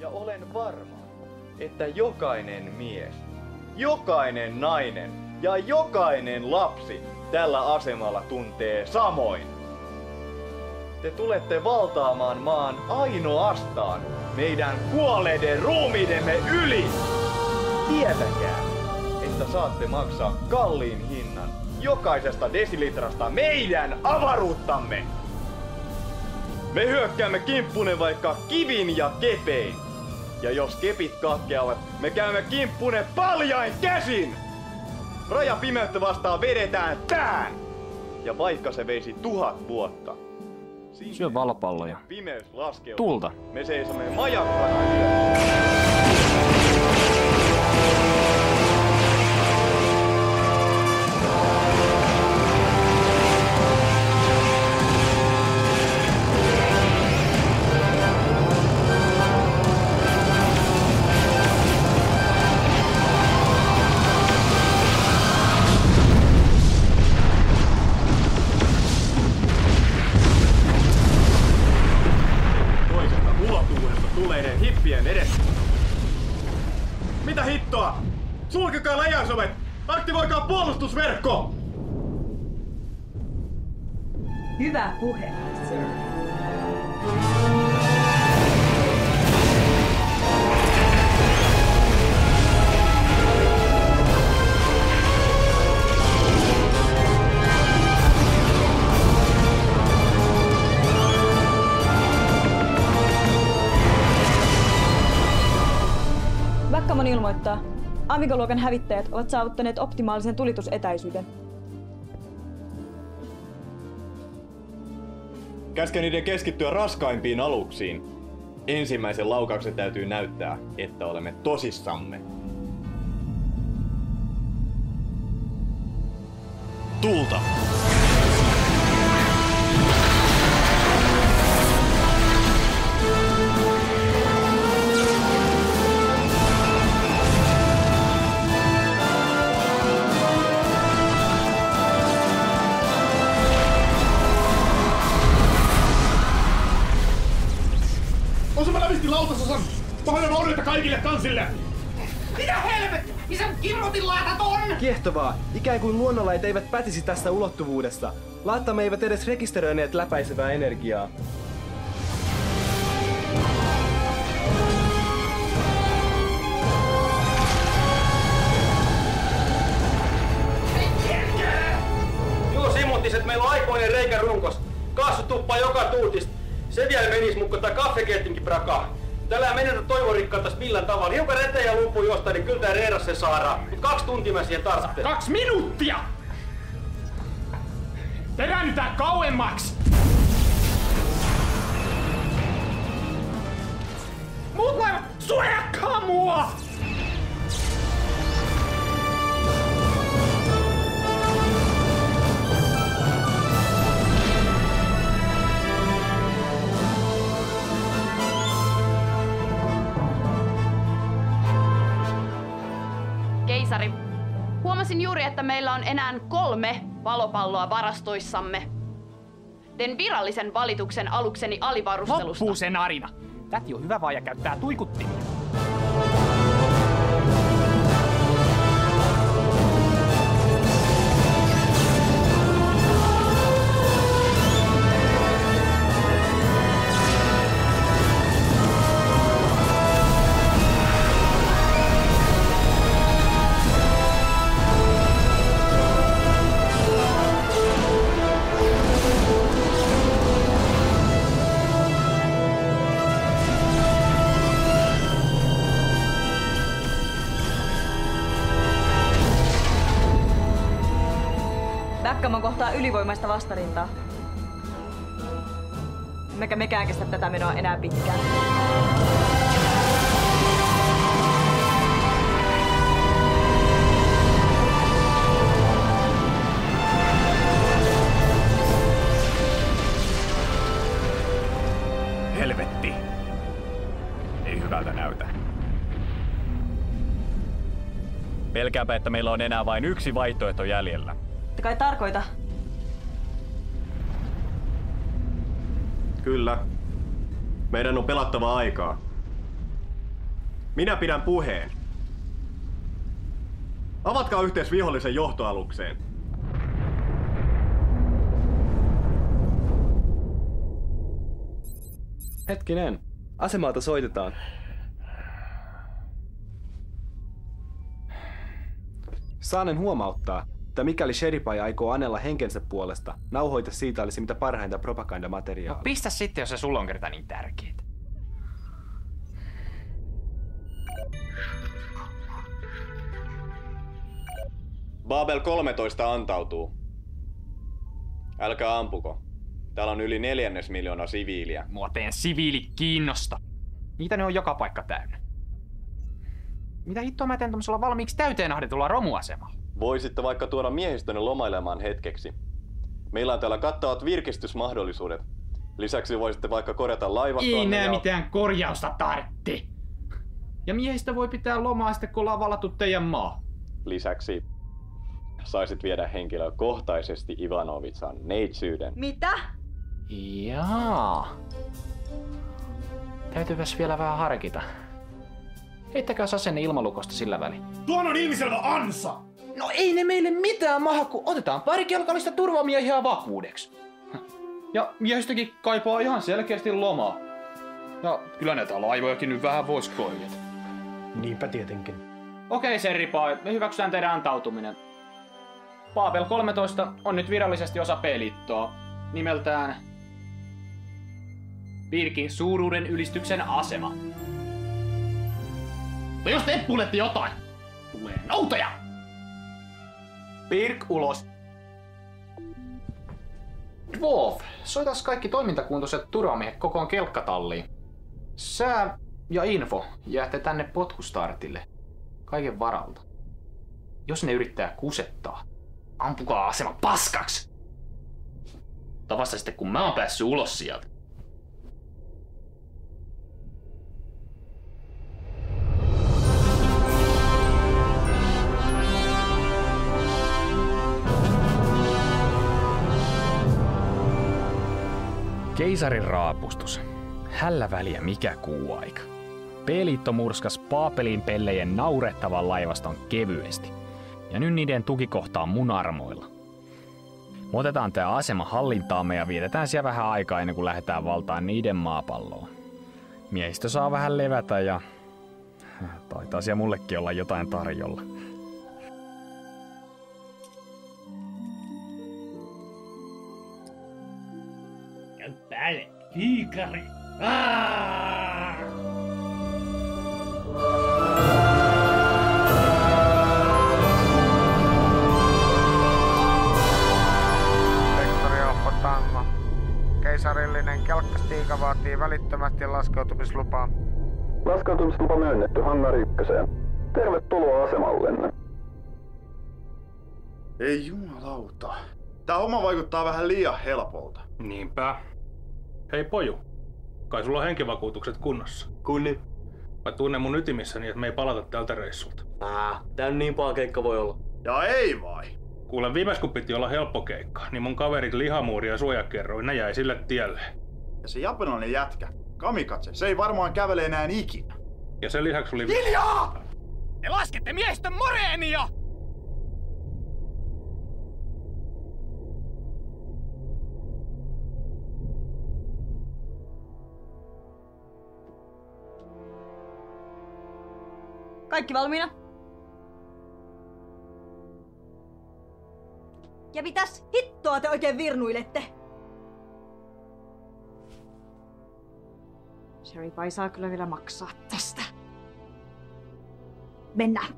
Ja olen varma, että jokainen mies, jokainen nainen ja jokainen lapsi tällä asemalla tuntee samoin. Te tulette valtaamaan maan ainoastaan meidän kuolleiden ruumiidemme yli. Tietäkää, että saatte maksaa kalliin hinnan jokaisesta desilitrasta meidän avaruuttamme. Me hyökkäämme kimppunen vaikka kivin ja kepein. Ja jos kepit katkeavat, me käymme kimppunen paljain käsin. Rajapimeyttä vastaan vedetään tään. Ja vaikka se veisi 1000 vuotta. Syö valopalloja. Pimeys laskeutuu. Tulta. Me seisomme majakkana yössä. Hippien edessä. Mitä hittoa? Sulkekaa läjäsovet! Aktivoikaa puolustusverkko! Hyvä puhe, sir. Backamon ilmoittaa, Amiga-luokan hävittäjät ovat saavuttaneet optimaalisen tulitusetäisyyden. Käske niiden keskittyä raskaimpiin aluksiin. Ensimmäisen laukauksen täytyy näyttää, että olemme tosissamme. Tulta! Osuma lävisti lautasosan! Pahoja vaurioita kaikille kansille! Mitä helvettiä? Missä Kimmotin laatat on? Kiehtovaa! Ikään kuin luonnonlait eivät pätisi tästä ulottuvuudesta. Laattamme eivät edes rekisteröineet läpäisevää energiaa. Joo, Simuttiset, meillä on aikoinen reikä runkos. Kaasu tuppaa joka tuutista. Se vielä menis mukko tai kaffekettinkin prakaa. Tällä ei menetä toivorikkaalta millään tavalla. Hiukan reteen ja lumpuu jostain, niin kyllä tää reidas se saadaan. Mut 2 tuntia mä siihen tarvitsen. 2 minuuttia! Peräännytään kauemmaksi! Muut laivat, suojakkaa mua! Keisari, huomasin juuri, että meillä on enää 3 valopalloa varastoissamme. Teen virallisen valituksen alukseni alivarustelusta. Loppuu se narina. Täti on hyvä vaaja käyttää tuikuttimia. Backamon kohtaa ylivoimaista vastarintaa. Emmekä mekään kestä tätä menoa enää pitkään. Helvetti! Ei hyvältä näytä. Pelkääpä, että meillä on enää vain yksi vaihtoehto jäljellä. Te kai tarkoita? Kyllä. Meidän on pelattava aikaa. Minä pidän puheen. Avatkaa yhteys vihollisen johtoalukseen. Hetkinen. Asemalta soitetaan. Saanen huomauttaa, että mikäli Sheripai aikoo anella henkensä puolesta, nauhoita siitä olisi mitä parhainta propagandamateriaalia. No pistä sitten, jos se sulla on kerta niin tärkeitä. Babel 13 antautuu. Älkää ampuko. Täällä on yli 400 000 siviiliä. Mua teidän siviilit kiinnosta. Niitä ne on joka paikka täynnä. Mitä hittoa mä teen tommosella valmiiksi täyteen ahdetulla romuasemalla? Voisitte vaikka tuoda miehistönne lomailemaan hetkeksi. Meillä on täällä kattavat virkistysmahdollisuudet. Lisäksi voisitte vaikka korjata laivastoa. Ei nää mitään korjausta tartti. Ja miehistä voi pitää lomaa sitten, kun ollaan vallattu teidän maa. Lisäksi saisit viedä henkilökohtaisesti Ivanovitsan neitsyyden. Mitä? Jaa. Täytyypäs vielä vähän harkita. Heittäkää asenne ilmalukosta sillä väliin. Tuon on ilmiselvä ansa! No ei ne meille mitään maha, kun otetaan pari kelkallista turvamiehiä vakuudeksi. Ja miehistäkin kaipaa ihan selkeästi lomaa. Ja kyllä näitä laivojakin nyt vähän vois korjata. Niinpä tietenkin. Okei, Sheripai, me hyväksytään teidän antautuminen. Babel 13 on nyt virallisesti osa P-liittoa. Nimeltään Pirkin suuruuden ylistyksen asema. Mutta jos temppuilette jotain, tulee noutoja! Pirk ulos! Dwarf, soitas kaikki toimintakuntoiset turvamiehet kokoon kelkkatalliin. Sää ja info jäätte tänne potkustartille. Kaiken varalta. Jos ne yrittää kusettaa, ampukaa asema paskaksi! Tai vasta sitten kun mä oon päässyt ulos sieltä. Keisarin raapustus. Hällä väliä mikä kuuaika. P-liitto murskas Paapelin pellejen naurettavan laivaston kevyesti. Ja nyt niiden tukikohta on mun armoilla. Me otetaan tää asema hallintaamme ja vietetään siellä vähän aikaa ennen kuin lähdetään valtaan niiden maapalloon. Miehistö saa vähän levätä ja taitaa siellä mullekin olla jotain tarjolla. Käy päälle, kiikari! Sektori Oppo Tango. Keisarillinen kelkkastiika vaatii välittömästi laskeutumislupaa. Laskeutumislupa myönnetty Hangari 1. Tervetuloa asemallenne. Ei jumalauta. Tää homma vaikuttaa vähän liian helpolta. Niinpä. Hei poju, kai sulla on henkivakuutukset kunnossa? Kunni. Mä tunnen mun ytimissäni, että me ei palata tältä reissulta. Tää niin paha keikka voi olla. Ja ei vai? Kuule, viimeis kun piti olla helppo keikka, niin mun kaverit Lihamuuri ja Suojakerroin, ne jäi sille tielle. Ja se japanilainen jätkä, Kamikatse, se ei varmaan kävele enää ikinä. Ja sen lisäksi oli... Hiljaa! Te laskette miehistön moreenia! Kaikki valmiina? Ja mitäs hittoa te oikein virnuilette? Sheripai saa kyllä vielä maksaa tästä. Mennään.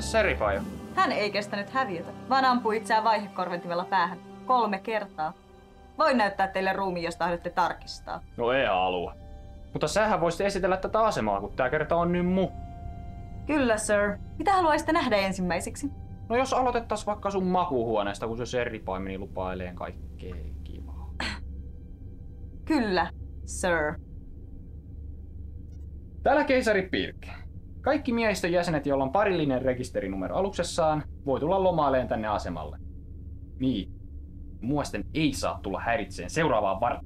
se Seripaio? Hän ei kestänyt häviötä, vaan ampui itseään vaihekorventimella päähän 3 kertaa. Voin näyttää teille ruumiin, jos tahdotte tarkistaa. No ei halua. Mutta sähän voisit esitellä tätä asemaa, kun tää kerta on nyt Kyllä, sir. Mitä haluaisitte nähdä ensimmäiseksi? No jos aloitettais vaikka sun makuuhuoneesta, kun se Seripaimeni lupailee kaikkea kivaa. Kyllä, sir. Täällä keisari Pirk. Kaikki miehistön jäsenet, joilla on parillinen rekisterinumero aluksessaan, voi tulla lomaileen tänne asemalle. Niin. Muisten ei saa tulla häiritseen seuraavaan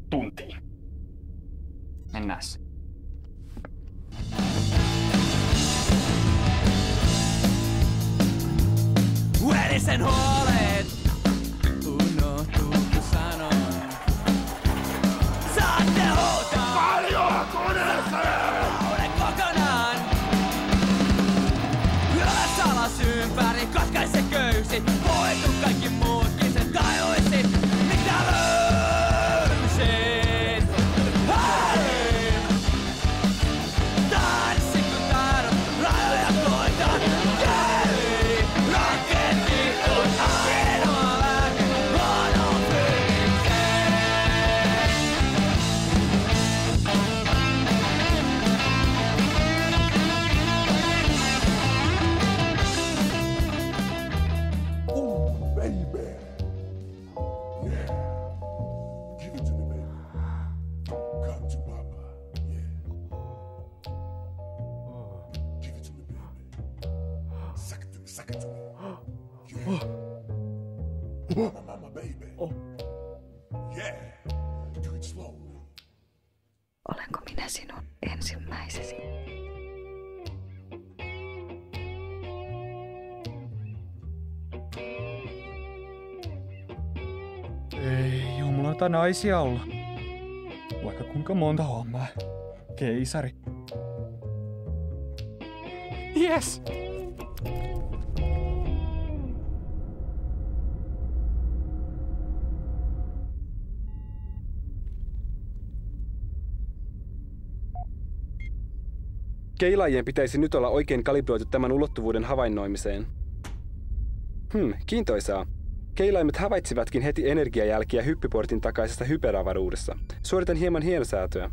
tuntiin. Mennääs. Verisen huolet unohtuu, kun sanon. Saatte huutaa! Paljon koneeseen! Laulen kokonaan! Ylös alas ympäri, katkaise köysi. Voitu kaikki muutkin sen tajuisit. Mitä löysit? Hei! Tanssi kun taidot, rajoja koitaan. Jei! Raketti on ainoa lääke, luonnon fysikseen. Baby. Yeah. Give it to me, baby. Come to Papa. Yeah. Give it to me, baby. Suck it to me, suck it to me. Yeah. Mama, baby. Yeah. Do it slowly. Olenko minä sinun ensimmäisesi? Ei jumalata naisia olla. Vaikka kuinka monta hommaa. Keisari. Yes! Keilaajien pitäisi nyt olla oikein kalibroitu tämän ulottuvuuden havainnoimiseen. Kiintoisaa. Keilaimet havaitsivatkin heti energiajälkiä hyppyportin takaisesta hyperavaruudessa. Suoritan hieman hienosäätöä.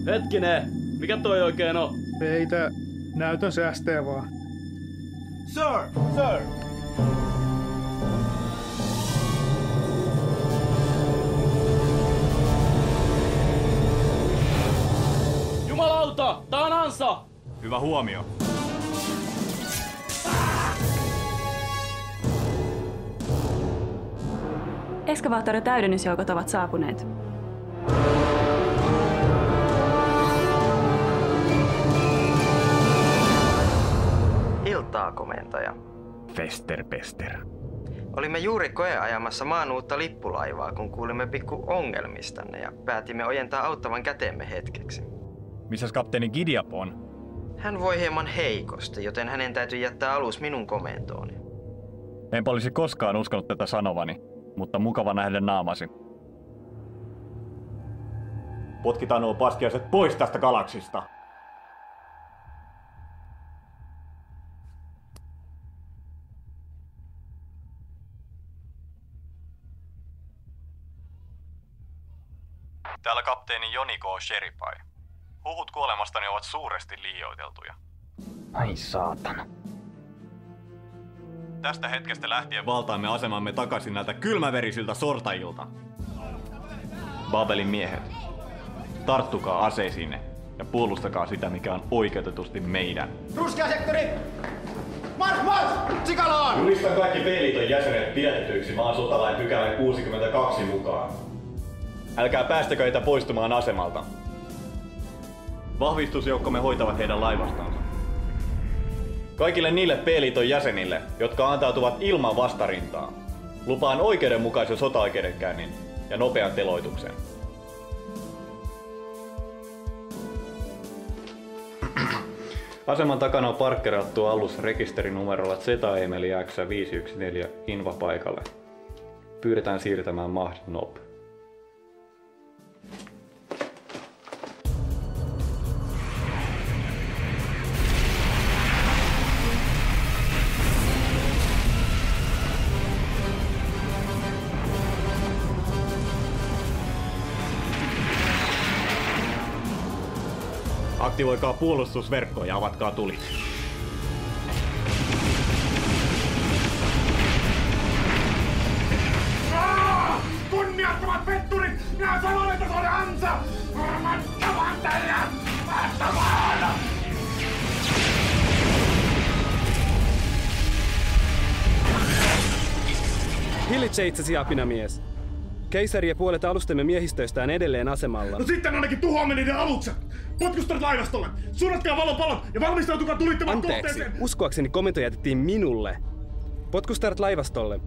Hetkinen, mikä toi oikein on? Peitä, näytön säästää vaan. Sir! Sir! Jumalauta, tää on ansa! Hyvä huomio. Eskavaattori-täydennysjoukot ovat saapuneet. Iltaa, komentaja. Festerpester. Olimme juuri koeajamassa maan uutta lippulaivaa, kun kuulimme pikku ongelmistanne ja päätimme ojentaa auttavan käteemme hetkeksi. Missäs kapteeni Gideap on? Hän voi hieman heikosti, joten hänen täytyy jättää alus minun komentooni. Enpä olisi koskaan uskonut tätä sanovani, mutta mukava nähdä naamasi. Potkitaan nuo paskiaiset pois tästä galaksista! Täällä kapteeni Joni K. Sheripai. Huhut kuolemastani ovat suuresti liioiteltuja. Ai saatana. Tästä hetkestä lähtien valtaamme asemamme takaisin näiltä kylmäverisiltä sortajilta. Babelin miehet, tarttukaa aseisiinne ja puolustakaa sitä, mikä on oikeutetusti meidän. Ruskea sektori! Marsch! Sikalaan! Julistan kaikki B-liiton jäsenet pidätetyiksi maan sotalain pykälän 62 mukaan. Älkää päästäkö heitä poistumaan asemalta. Vahvistusjoukkomme hoitavat heidän laivastansa. Kaikille niille B-liiton jäsenille, jotka antautuvat ilman vastarintaa, lupaan oikeudenmukaisen sotaoikeudenkäynnin ja nopean teloituksen. Aseman takana on parkkerattu alus rekisterinumerolla ZEMELI X514 invapaikalle. Pyydetään siirtämään Mahdnob. Aktivoikaa puolustusverkko ja avatkaa tuli. Kunniattomat petturit! Minä sanoin, että se oli ansa! Varmattavan teidän! Vastamaan! Hillitse itsesi, apinamies. Keisari ja puolet alustemme miehistöistään edelleen asemalla. No sitten ainakin tuhoamme niiden alukset! Potkustaret laivastolle! Suunnatkaa valopalot ja valmistautukaa tulittamaan kohteeseen! Uskoakseni komento jätettiin minulle. Potkustaret laivastolle.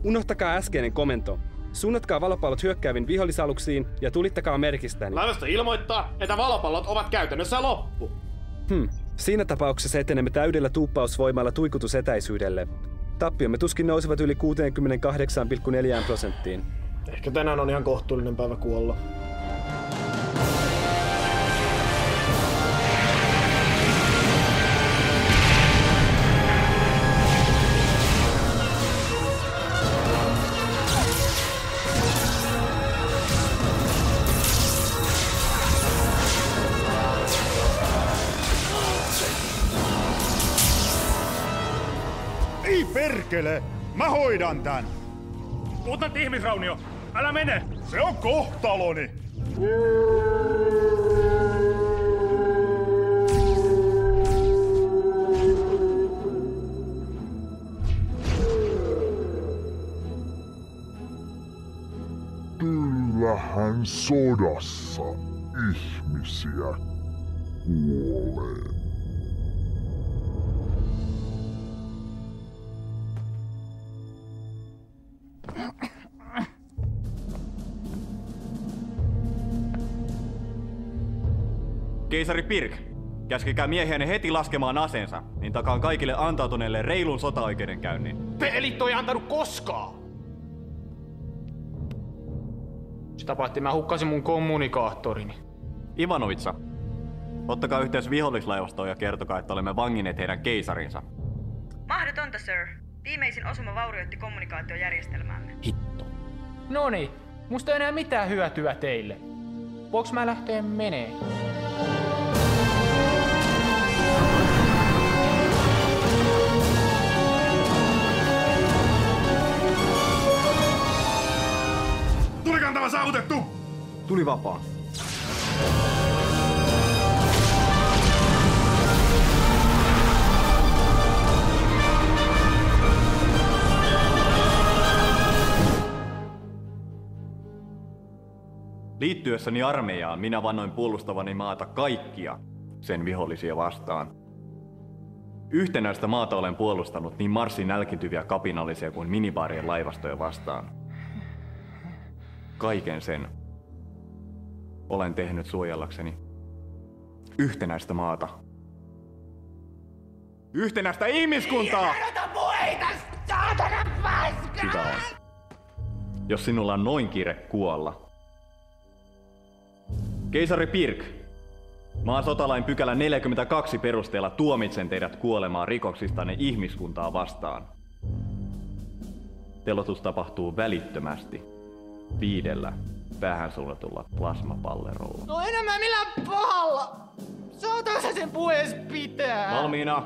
Unohtakaa äskeinen komento. Suunnatkaa valopallot hyökkääviin vihollisaluksiin ja tulittakaa merkistäni. Laivasto ilmoittaa, että valopallot ovat käytännössä loppu. Siinä tapauksessa etenemme täydellä tuuppausvoimalla tuikutusetäisyydelle. Tappiomme tuskin nousevat yli 68,4%. Ehkä tänään on ihan kohtuullinen päivä kuolla. Ei perkele! Mä hoidan tän! Mutant ihmisraunio! Älä mene! Se on kohtaloni! Kyllähän sodassa ihmisiä kuolee. Keisari Pirk, käskekää miehiänne heti laskemaan aseensa, niin takaan kaikille antautuneille reilun sotaoikeudenkäynnin. Pelit ei antanut koskaan! Sitä paitsi mä hukkasin mun kommunikaattorini. Ivanovitsa, ottakaa yhteys vihollislaivastoon ja kertokaa, että olemme vanginneet heidän keisarinsa. Mahdotonta, sir. Viimeisin osuma vaurioitti kommunikaatiojärjestelmäämme. Hitto. Noniin, musta ei enää mitään hyötyä teille. Voinko mä lähteä menee? Tulikantava saavutettu! Tuli vapaa. Liittyessäni armeijaan minä vannoin puolustavani maata kaikkia sen vihollisia vastaan. Yhtenäistä maata olen puolustanut niin Marsin nälkiintyviä kapinallisia kuin minibaarien laivastoja vastaan. Kaiken sen olen tehnyt suojellakseni yhtenäistä maata. Yhtenäistä ihmiskuntaa! Sitä on. Jos sinulla on noin kiire kuolla. Keisari Pirk, maan sotalain pykälä 42 perusteella tuomitsen teidät kuolemaan rikoksistanne ihmiskuntaa vastaan. Teloitus tapahtuu välittömästi 5 päähän suunnatulla plasmapallerolla. No enemmän millään pahalla! Saatako sä sen puhees pitää? Valmiina!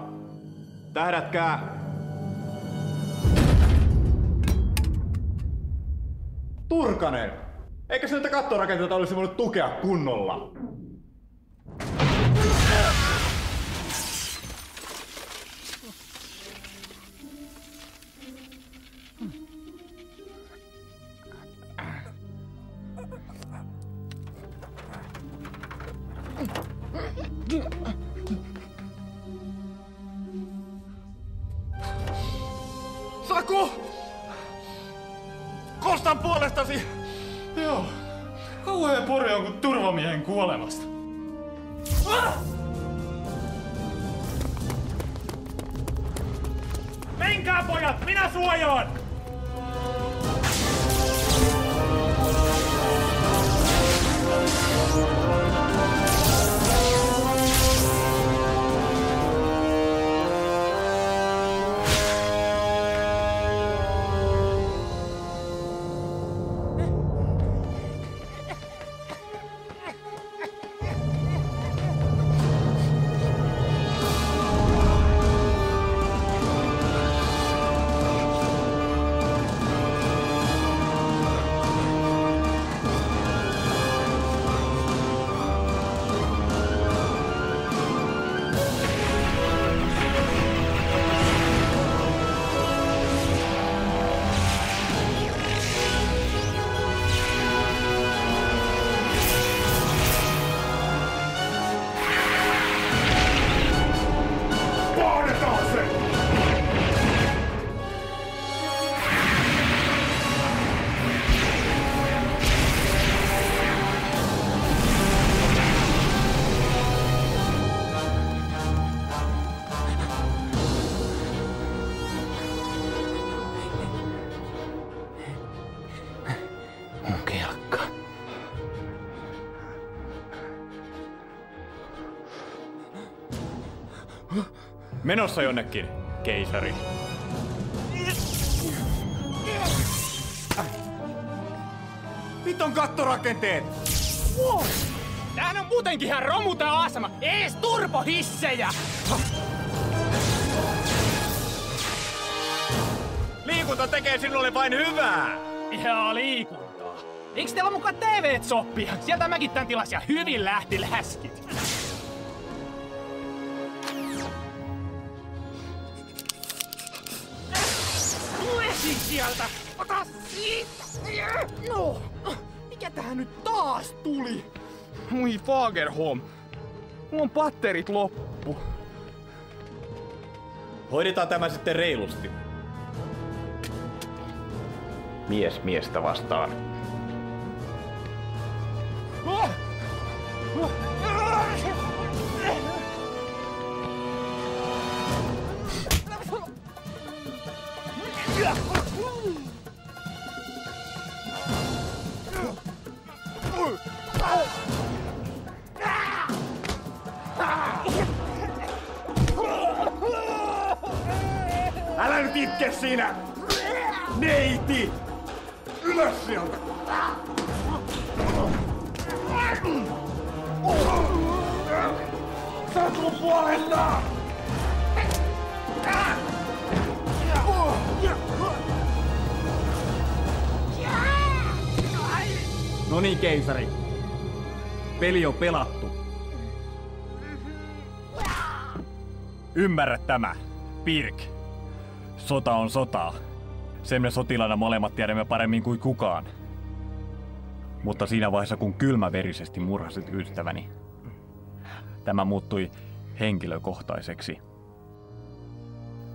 Tähdätkää! Turkanen! Eikö se näitä kattorakenteita olisi voinut tukea kunnolla? Saku! Kostan puolestasi! puri jonkun turvamiehen kuolemasta. Menkää pojat, minä suojaan! Menossa jonnekin, keisari. Viton kattorakenteet! Tämähän on muutenkin ihan romu tää asema. Ees turbohissejä! Liikunta tekee sinulle vain hyvää! Ihan liikuntaa. Eiks teillä mukaan TV-soppia? Sieltä mäkin tän tilasin ja hyvin lähti läskit. Sieltä! Ota siitä! No! Mikä tähän nyt taas tuli? Moi Fagerholm! Mulla on batterit loppu. Hoidetaan tämä sitten reilusti. Mies miestä vastaan. Älä nyt itke siinä! Neiti! Ylös sieltä! Sä oot mun puolella! No niin, keisari. Peli on pelattu. Ymmärrä tämä, Pirk. Sota on sotaa. Sen me sotilaana molemmat tiedämme paremmin kuin kukaan. Mutta siinä vaiheessa, kun kylmäverisesti murhasit ystäväni, tämä muuttui henkilökohtaiseksi.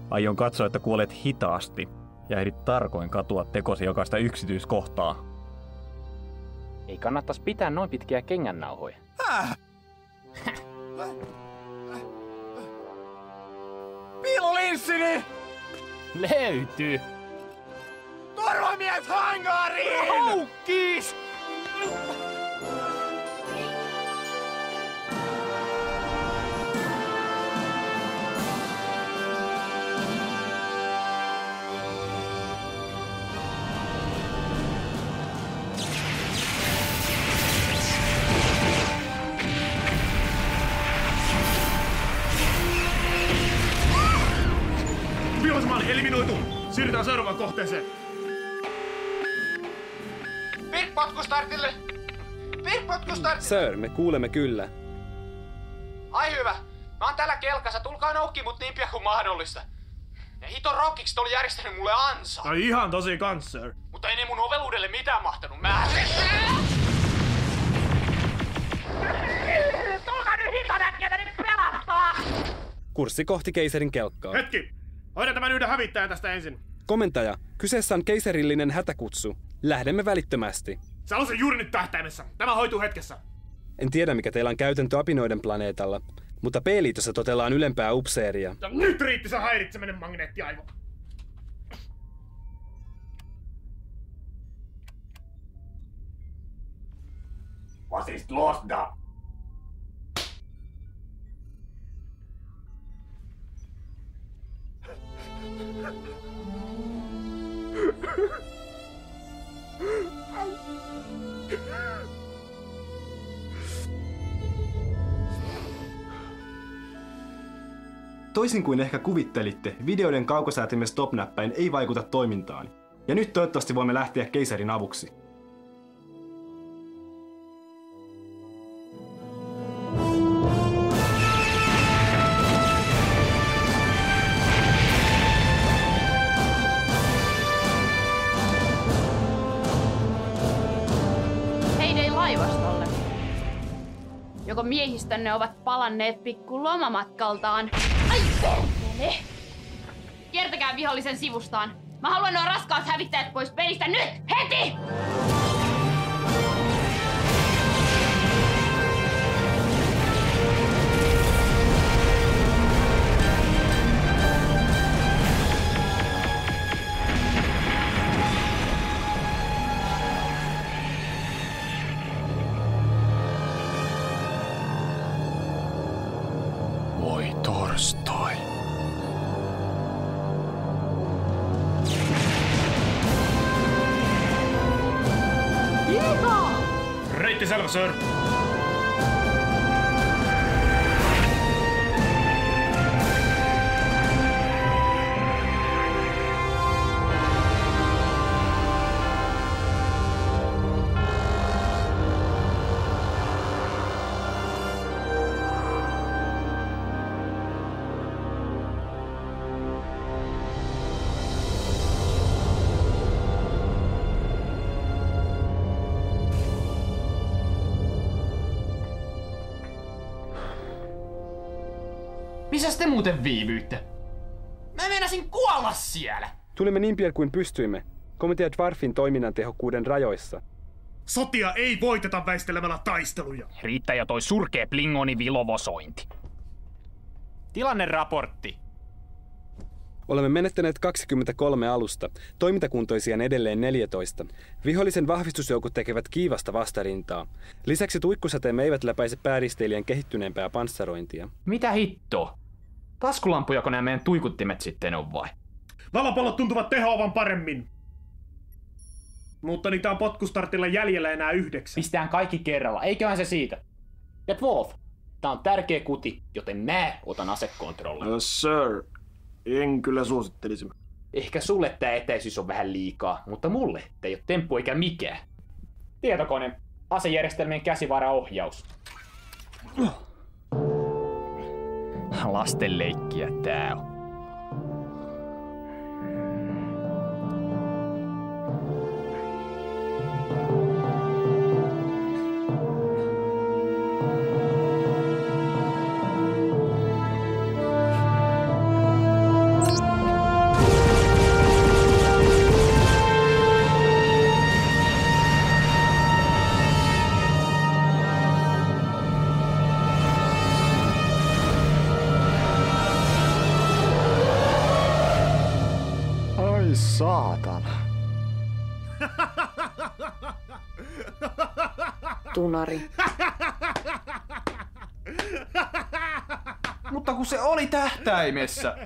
Aion katsoa, että kuolet hitaasti ja ehdit tarkoin katua tekosi jokaista yksityiskohtaa. Ei kannattais pitää noin pitkiä kengännauhoja. Piilolinssini! Löytyy! Turvamies hangariin! Houkkis! Vihollismaali eliminoitu! Siirrytään seuraavaan kohteeseen. Pirk-potkustartille! Pirk-potkustartille! Sir, me kuulemme kyllä. Ai hyvä. Mä oon täällä kelkassa. Tulkaa noukkiin mut niin pian kuin mahdollista. Ne hiton rockikset oli järjestänyt mulle ansaa. Ai ihan tosi kans, sir. Mutta ei ne mun oveluudelle mitään mahtanut määrin. Tulkaa nyt hiton äkkiä nyt pelastaa! Kurssi kohti keisarin kelkkaa. Hetki! Hoidan tämän yhden hävittäjän tästä ensin. Komentaja, kyseessä on keisarillinen hätäkutsu. Lähdemme välittömästi. Se on se juuri nyt tähtäimessä. Tämä hoituu hetkessä. En tiedä, mikä teillä on käytäntö apinoiden planeetalla, mutta P-liitossa totellaan ylempää upseeria. Ja nyt riitti se häiritseminen, magneettiaivo. Was ist los da? Toisin kuin ehkä kuvittelitte, videoiden kaukosäätimen stop-näppäin ei vaikuta toimintaan. Ja nyt toivottavasti voimme lähteä keisarin avuksi. Heidei laivastolle. Joko miehistönne ovat palanneet pikku lomamatkaltaan. Ai perkele! Kiertäkää vihollisen sivustaan. Mä haluan nuo raskaat hävittäjät pois pelistä nyt! Heti! Voi torstai. Reitti selvä, sir. Missäs te muuten viivyitte? Mä meinasin kuolla siellä! Tulimme niin pian kuin pystyimme. Komitea Dwarfin toiminnan tehokkuuden rajoissa. Sotia ei voiteta väistelemällä taisteluja. Riittää jo toi surkea Plingoni vilovosointi. Tilanneraportti. Olemme menettäneet 23 alusta, toimintakuntoisia edelleen 14. Vihollisen vahvistusjoukot tekevät kiivasta vastarintaa. Lisäksi tuikkusateemme eivät läpäise pääristeilijän kehittyneempää panssarointia. Mitä hittoa? Taskulampujako nämä meidän tuikuttimet sitten on vai? Valopallot tuntuvat tehoavan paremmin. Mutta niitä on potkustartilla jäljellä enää 9. Pistään kaikki kerralla, eiköhän se siitä. Ja Wolf, tää on tärkeä kuti, joten mä otan asekontrollin. Sir, en kyllä suosittelisi. Ehkä sulle tää etäisyys on vähän liikaa, mutta mulle tää ei oo temppu eikä mikään. Tietokone, asejärjestelmien käsivaraohjaus. Lastenleikkiä tää on. Saatana. Tunari. Mutta kun se oli tähtäimessä.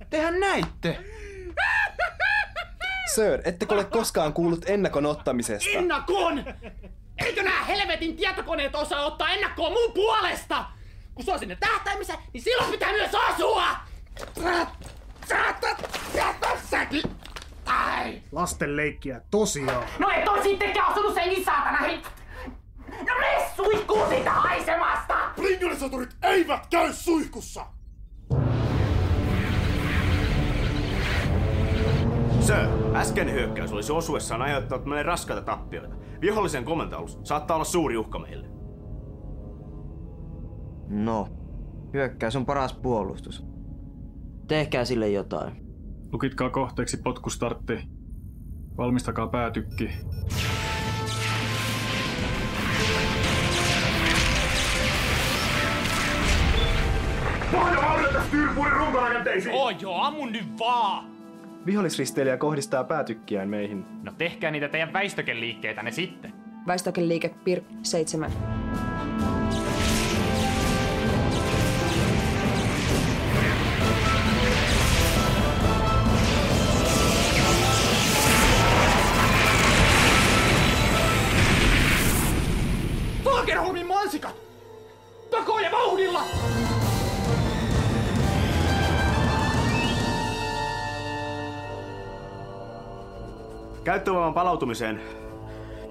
Tehän näitte. Sir, ettekö ole koskaan kuullut ennakon ottamisesta? Ennakon! Eikö nää helvetin tietokoneet osaa ottaa ennakkoa mun puolesta? Kun se on sinne tähtäimessä, niin silloin pitää myös asua! Lasten leikkiä, tosiaan. No et oo sittenkään osunut senkin saatana hei! No mene suihkuun siitä haisemasta! Blingonisatorit eivät käy suihkussa! Sir, äskeinen hyökkäys olisi osuessaan aiheuttanut meille raskaita tappioita. Vihollisen komentoalus saattaa olla suuri uhka meille. No, hyökkäys on paras puolustus. Tehkää sille jotain. Lukitkaa kohteeksi potkustartti. Valmistakaa päätykki. Tyrpuuden runkorakenteisiin! Joo, ammun nyt vaan! Vihollisristeilijä kohdistaa päätykkiään meihin. No tehkää niitä teidän väistökeliikkeitänne sitten. Väistökeliike PIR 7. Fagerholmin mansikat! Takoja vauhdilla! Käyttövoiman palautumiseen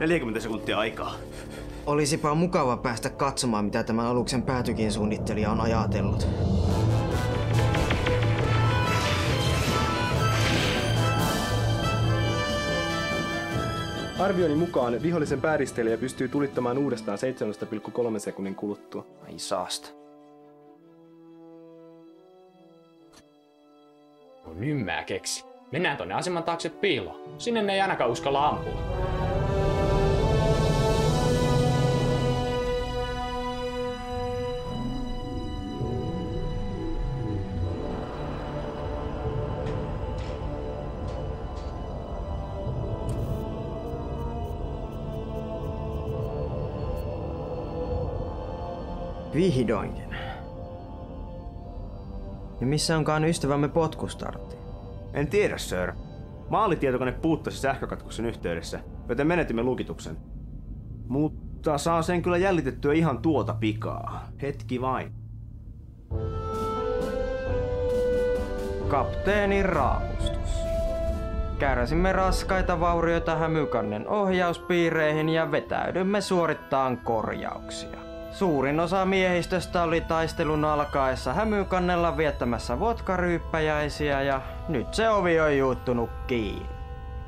40 sekuntia aikaa. Olisipa mukava päästä katsomaan, mitä tämän aluksen päätykin suunnittelija on ajatellut. Arvioni mukaan vihollisen pääristeilijä pystyy tulittamaan uudestaan 7,3 sekunnin kuluttua. Ai saasta. No nyt mä keksi. Mennään tonne aseman taakse piiloon. Sinne ne ei ainakaan uskalla ampua. Vihdoinkin. Ja missä onkaan ystävämme potkustartti? En tiedä, sir. Maalitietokone puuttasi sähkökatkoksen yhteydessä, joten menetimme lukituksen. Mutta saa sen kyllä jäljitettyä ihan tuota pikaa. Hetki vain. Kapteenin raapustus. Kärsimme raskaita vaurioita Hämykannen ohjauspiireihin ja vetäydymme suorittamaan korjauksia. Suurin osa miehistöstä oli taistelun alkaessa Hämykannella viettämässä vodkaryyppäjäisiä ja nyt se ovi on juuttunut kiinni.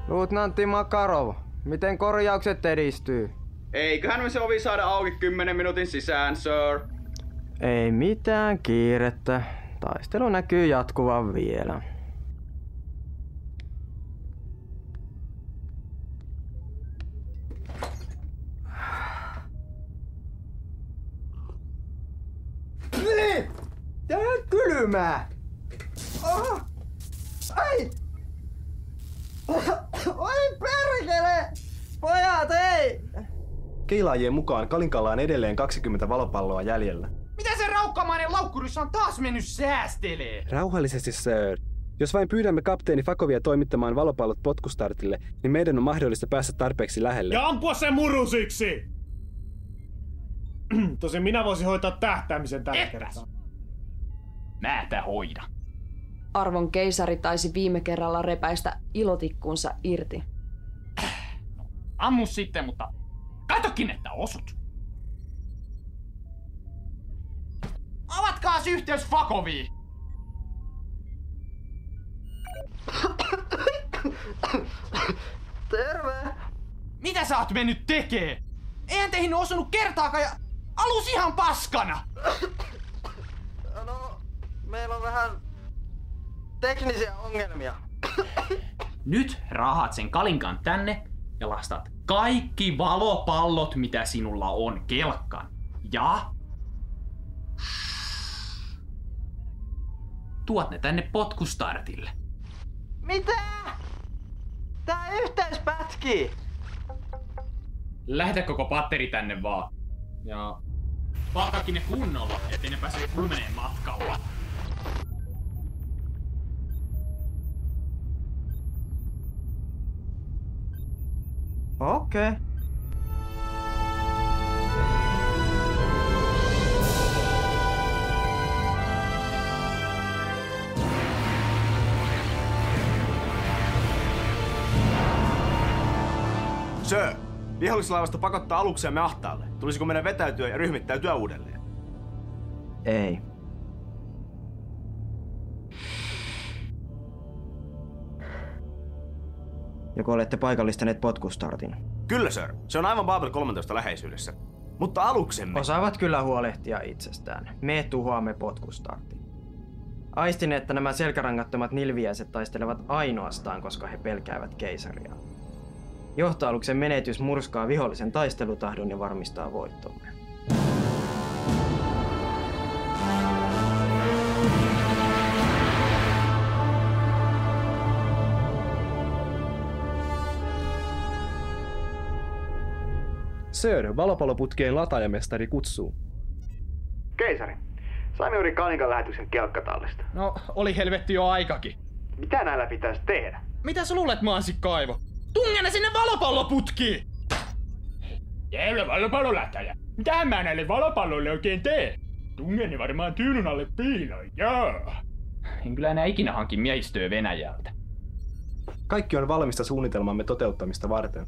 Luutnantti Makarov, miten korjaukset edistyy? Eiköhän me se ovi saada auki 10 minuutin sisään, sir. Ei mitään kiirettä. Taistelu näkyy jatkuvan vielä. Tää on kylmää! Oh. Ai! Oi perkele! Pojat, ei! Keilaajien mukaan Kalinkalla on edelleen 20 valopalloa jäljellä. Mitä se raukkamainen laukkurissa on taas mennyt säästelee? Rauhallisesti, sir. Jos vain pyydämme kapteeni Fakovia toimittamaan valopallot potkustartille, niin meidän on mahdollista päästä tarpeeksi lähelle. Ja ampua sen murusiksi! Tosin minä voisin hoitaa tähtäämisen tällä kertaa. Mä tää hoida. Arvon keisari taisi viime kerralla repäistä ilotikkuunsa irti. No, ammu sitten, mutta katokin, että osut. Avatkaas yhteys Fakoviin! Terve! Mitä sä oot mennyt tekee? Eihän teihin osunut kertaakaan ja alus ihan paskana! No, meillä on vähän teknisiä ongelmia. Nyt rahat sen Kalinkan tänne ja lastat kaikki valopallot, mitä sinulla on, kelkkaan. Ja tuot ne tänne potkustartille. Mitä? Tää yhteys pätkii! Lähetä koko patteri tänne vaan. Ja palkkaakin ne kunnolla, ettei ne pääse lumeneen matkalla. Okei. Sir, vihollislaivasto pakottaa aluksiamme ahtaalle. Tulisiko meidän vetäytyä ja ryhmittäytyä uudelleen? Ei. Joko olette paikallistaneet potkustartin? Kyllä, sir. Se on aivan Babel 13 läheisyydessä. Mutta aluksemme... Osaavat kyllä huolehtia itsestään. Me tuhoamme potkustartin. Aistin, että nämä selkärangattomat nilviäiset taistelevat ainoastaan, koska he pelkäävät keisaria. Johtoaluksen menetys murskaa vihollisen taistelutahdon ja varmistaa voittomme. Sir, valopalloputkien lataajamestari kutsuu. Keisari, saimme juuri Kanikan lähetyksen kelkkatallista. No, oli helvetti jo aikakin. Mitä näillä pitäisi tehdä? Mitä sä luulet, Mansikkaivo? Tungene sinne valopalloputkiin! Jäylä valopallolähtäjä. Mitähän mä näille valopalloille oikein teen? Tungeni varmaan tyynyn alle piiloin, joo. En kyllä enää ikinä hankin miehistöä Venäjältä. Kaikki on valmista suunnitelmamme toteuttamista varten.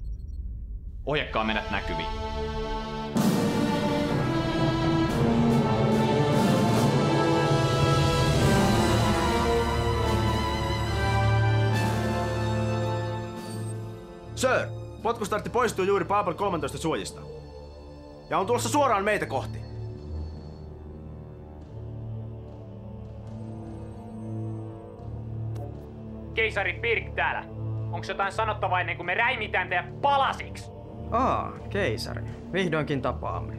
Ohjakkaa mennä näkyviin. Sir, potkustartti poistuu juuri Paapel 13 suojista. Ja on tulossa suoraan meitä kohti. Keisari Pirk täällä. Onks jotain sanottavaa ennen kuin me räimitään teidät palasiksi? Keisari. Vihdoinkin tapaamme.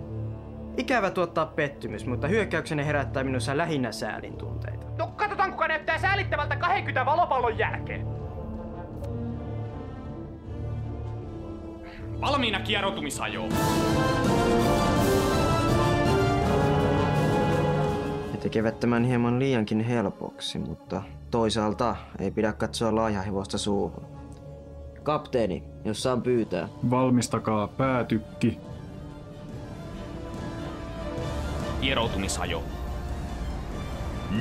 Ikävä tuottaa pettymys, mutta hyökkäyksenne herättää minussa lähinnä säälin tunteita. No katsotaan kuka näyttää säälittävältä 20 valopallon jälkeen. Valmiina kieroutumisajoon. He tekevät tämän hieman liiankin helpoksi, mutta toisaalta ei pidä katsoa laajahevosta suuhun. Kapteeni, jos saan pyytää. Valmistakaa päätykki. Kieroutumisajo.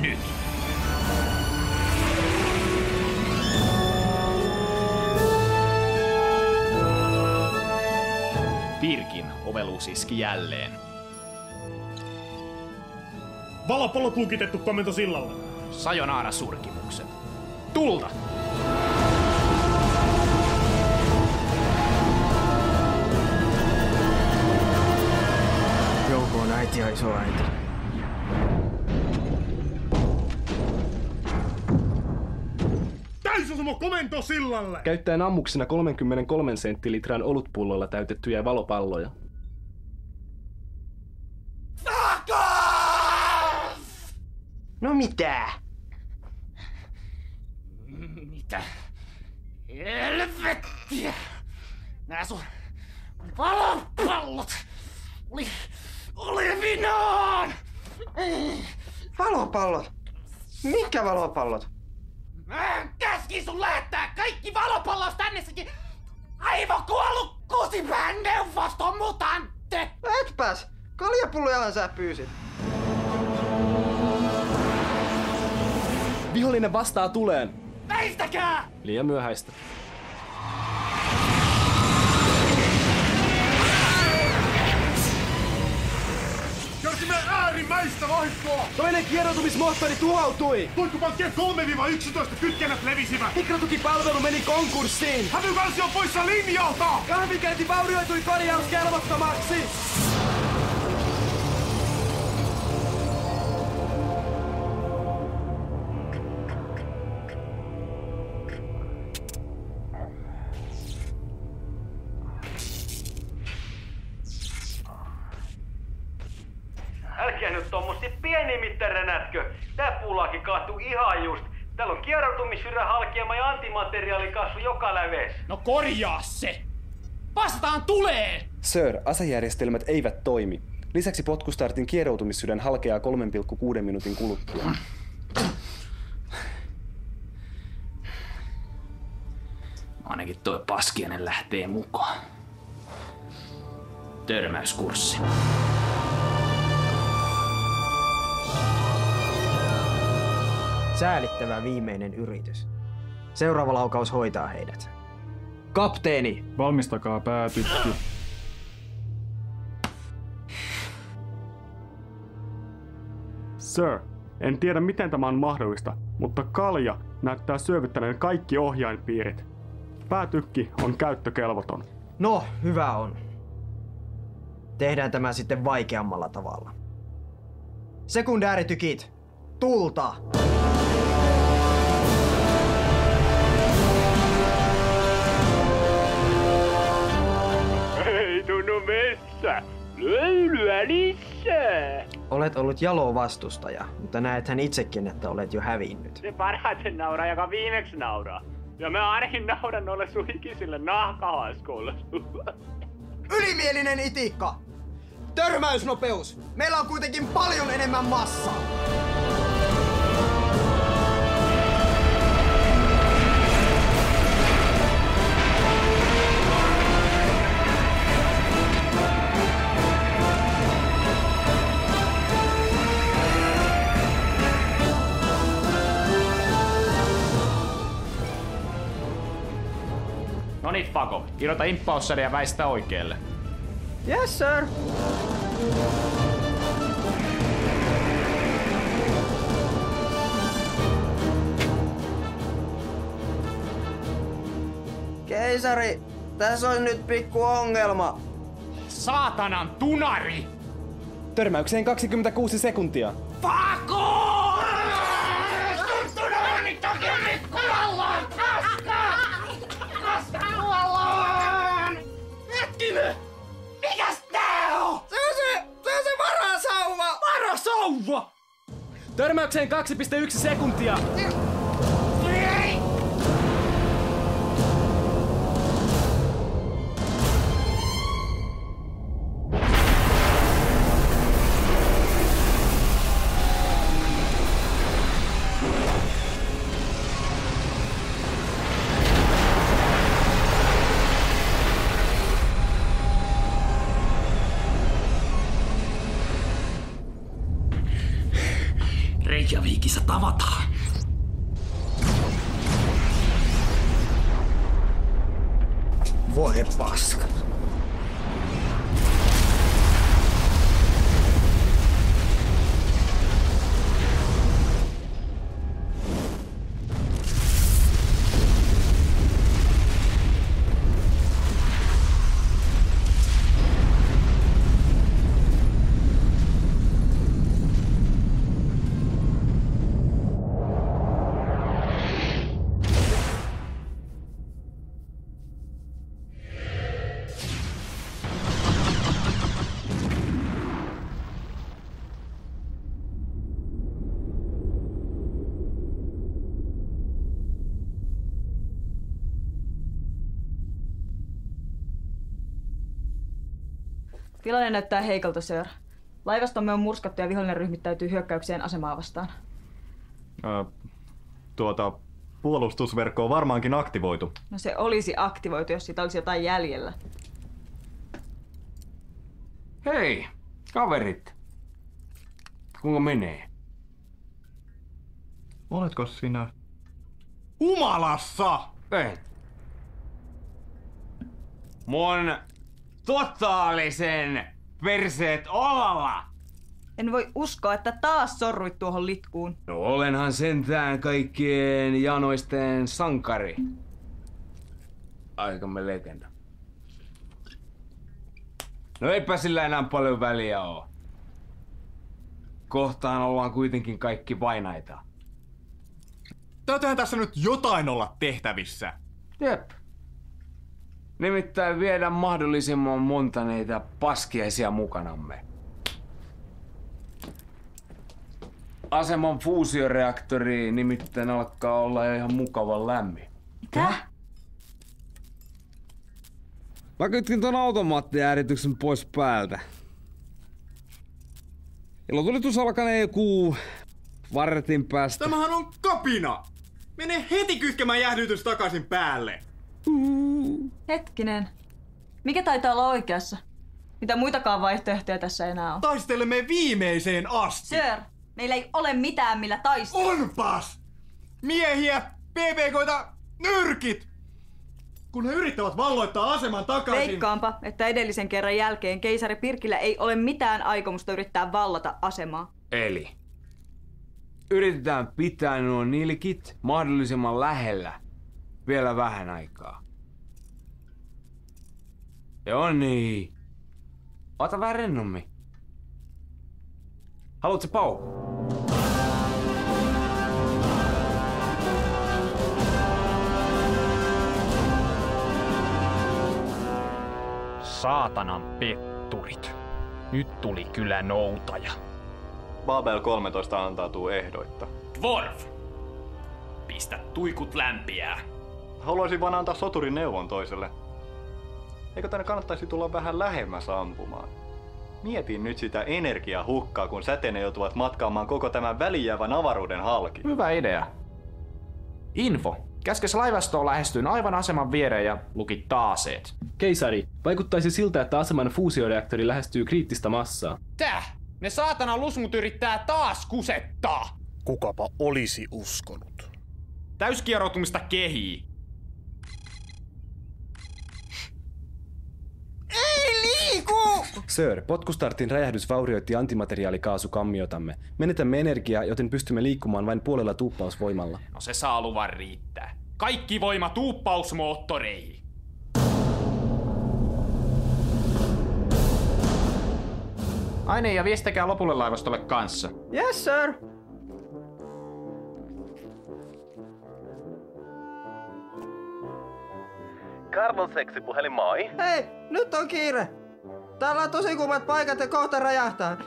Nyt! Pirkin oveluus iski jälleen. Valopallot lukitettu komento sillalle. Sajonaara surkimukset. Tulta! Jouko on äiti ja isoäiti. Täysosuma komento sillalle! Käyttäen ammuksena 33 senttilitran olutpullolla täytettyjä valopalloja. No mitä? Mitä? Helvettiä! Nää sun valopallot oli vinaan! Valopallot? Mitkä valopallot? Mä käskin sun lähettää kaikki valopallos tännessäkin aivokuollut kusipään neuvoston mutantte! Etpäs! Kaljapullojahan sä pyysit. Vihollinen vastaa tuleen. Väistäkää! Liian myöhäistä. Kärsimme äärimmäistä vahinkoa! Toinen kieroutumismoottori tuhoutui! Tuikkupankkien 3-11 kytkennät levisivät! Mikrotukipalvelu meni konkurssiin! Hävykansi on poissa linjalta! Kahvikäynti vaurioitui korjauskelvottomaksi! Älkää nyt tommosia pienimittäränätkö. Tää puulaakin kaatui ihan just. Täällä on kieroutumissyrän halkeama ja antimateriaalikasvu joka läveessä. No korjaa se! Vastataan tuleen! Sir, asejärjestelmät eivät toimi. Lisäksi potkustartin kieroutumissydän halkeaa 3,6 minuutin kuluttua. Ainakin toi paskiainen lähtee mukaan. Törmäyskurssi. Säälittävä viimeinen yritys. Seuraava laukaus hoitaa heidät. Kapteeni! Valmistakaa päätykki. Sir, en tiedä miten tämä on mahdollista, mutta kalja näyttää syövyttäneen kaikki ohjainpiirit. Päätykki on käyttökelvoton. No, hyvä on. Tehdään tämä sitten vaikeammalla tavalla. Sekundääritykit, tulta! Ei tunnu messä! Löylyä lisää! Olet ollut jalo vastustaja, mutta näethän itsekin, että olet jo hävinnyt. Se parhaiten nauraa, joka viimeksi nauraa. Ja mä ainakin nauran noille sun ikisille nahkahaskuille. Ylimielinen itikka! Törmäysnopeus! Meillä on kuitenkin paljon enemmän massaa! No niin, Fako. Irrota impaussade ja väistä oikealle. Yes, sir. Keisari, tässä on nyt pikku ongelma. Saatanan tunari! Törmäykseen 26 sekuntia. Fako! Hetkinen! Mikäs tää on? Se on se varasauva! Varasauva! Törmäykseen 2,1 sekuntia. Reykjavikissa tavataan. Voi paska. Tilanne näyttää heikolta, sir. Laivastomme on murskattu ja vihollinen ryhmittäytyy hyökkäykseen asemaa vastaan. Puolustusverkko on varmaankin aktivoitu. No se olisi aktivoitu, jos siitä olisi jotain jäljellä. Hei, kaverit. Kuinka menee? Oletko sinä? Humalassa! En. Mun totaalisen perseet olalla! En voi uskoa, että taas sorruit tuohon litkuun. No olenhan sentään kaikkien janoisten sankari. Aikamme legenda. No eipä sillä enää paljon väliä oo. Kohtaan ollaan kuitenkin kaikki vainaita. Täytyyhän tässä nyt jotain olla tehtävissä. Jep. Nimittäin viedä mahdollisimman monta neitä paskiaisia mukanamme. Aseman fuusioreaktori nimittäin alkaa olla jo ihan mukavan lämmin. Mitä? Mä kytkin ton automaattijäärityksen pois päältä. Ilotulitus alkanee joku vartin päästä. Tämähän on kapina! Mene heti kytkemään jäähdytys takaisin päälle. Hetkinen. Mikä taitaa olla oikeassa? Mitä muitakaan vaihtoehtoja tässä enää on? Taistelemme viimeiseen asti. Sir, meillä ei ole mitään millä taistella. Onpas! Miehiä, PPK:ita, nyrkit! Kun he yrittävät valloittaa aseman takaisin... Veikkaanpa, että edellisen kerran jälkeen keisari Pirkillä ei ole mitään aikomusta yrittää vallata asemaa. Eli yritetään pitää nuo nilkit mahdollisimman lähellä vielä vähän aikaa. Joo niin. Ota vähän rennommin. Haluatko paukkua? Saatanan petturit. Nyt tuli kyllä noutaja. Babel 13 antautuu ehdoitta. Dwarf! Pistä tuikut lämpiää. Haluaisin vaan antaa soturin neuvon toiselle. Eikö tänne kannattaisi tulla vähän lähemmäs ampumaan? Mietin nyt sitä energiahukkaa, kun säteinen joutuvat matkaamaan koko tämän välijäävän avaruuden halki. Hyvä idea. Info. Käskes laivastoon lähestyyn aivan aseman viereen ja luki taaseet. Keisari, vaikuttaisi siltä, että aseman fuusioreaktori lähestyy kriittistä massaa. Täh! Ne saatana lusmut yrittää taas kusettaa! Kukapa olisi uskonut. Täyskieroutumista kehii. Ei liiku! Sir, potkustartin räjähdys vaurioitti antimateriaalikaasukammiotamme. Menetämme energiaa, joten pystymme liikkumaan vain puolella tuuppausvoimalla. No se saa luvan riittää. Kaikki voima tuuppausmoottoreihin. Aine ja viestikää lopulle laivastolle kanssa. Yes, sir. Karlon seksipuhelin, moi. Hei, nyt on kiire. Täällä on tosi kuumat paikat ja kohta räjähtää.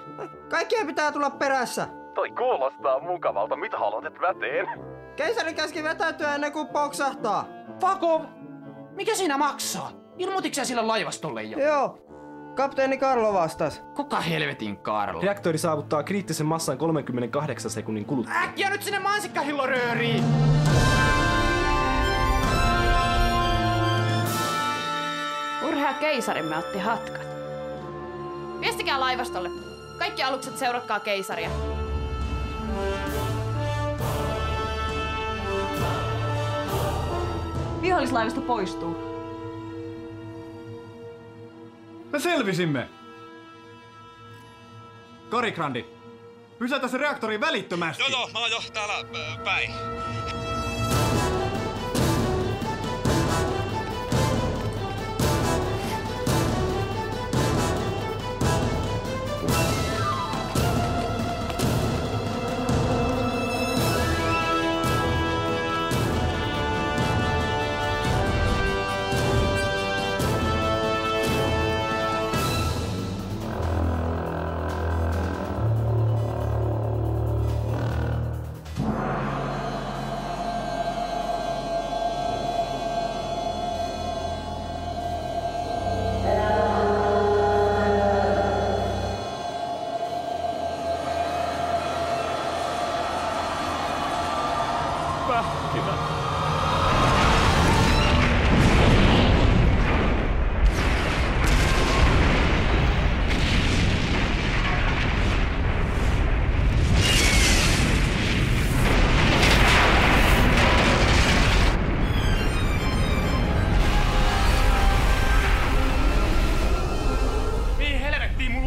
Kaikkien pitää tulla perässä. Toi kuulostaa mukavalta. Mitä haluat väteen? Keisari käski vetäytyä ennen kuin poksahtaa. Fakov! Mikä siinä maksaa? Ilmoitiksä sille laivastolle jo? Joo. Kapteeni Karlo vastas. Kuka helvetin Karlo? Reaktori saavuttaa kriittisen massan 38 sekunnin kuluttua. Äkkiä nyt sinne mansikkahillorööriin! Urhea keisarimme otti hatkat. Viestikää laivastolle. Kaikki alukset seuratkaa keisaria. Vihollislaivasto poistuu. Me selvisimme! Karikrandi, pysäytä se reaktori välittömästi! Joo, mä oon jo täällä päin.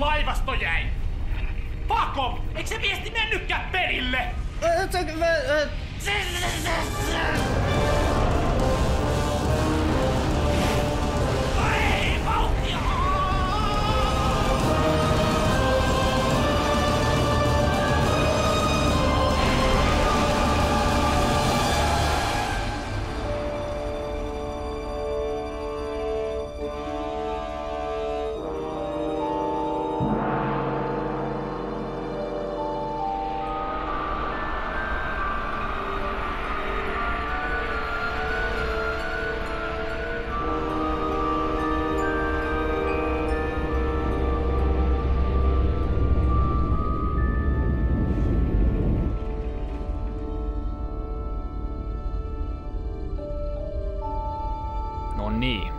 laivasto jäi? Fakov! Eikö se viesti mennytkään perille? No niin,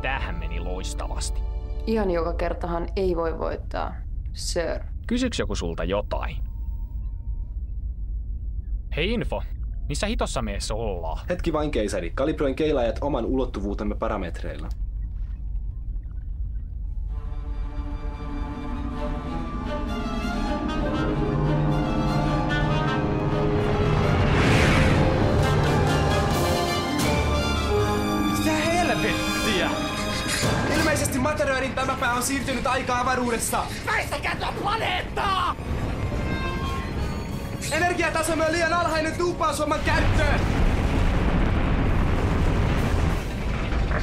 tämähän meni loistavasti. Ihan joka kertahan ei voi voittaa, sir. Kysyks joku sulta jotain? Hei Info, missä hitossa miessä ollaan? Hetki vain keisari, kalibroin keilaajat oman ulottuvuutemme parametreilla. Ilmeisesti Materöörin tämä pää on siirtynyt aika-avaruudessa. Väistäkää tuo planeettaa! Energiatasomme on liian alhainen tuuppausvomman käyttöön!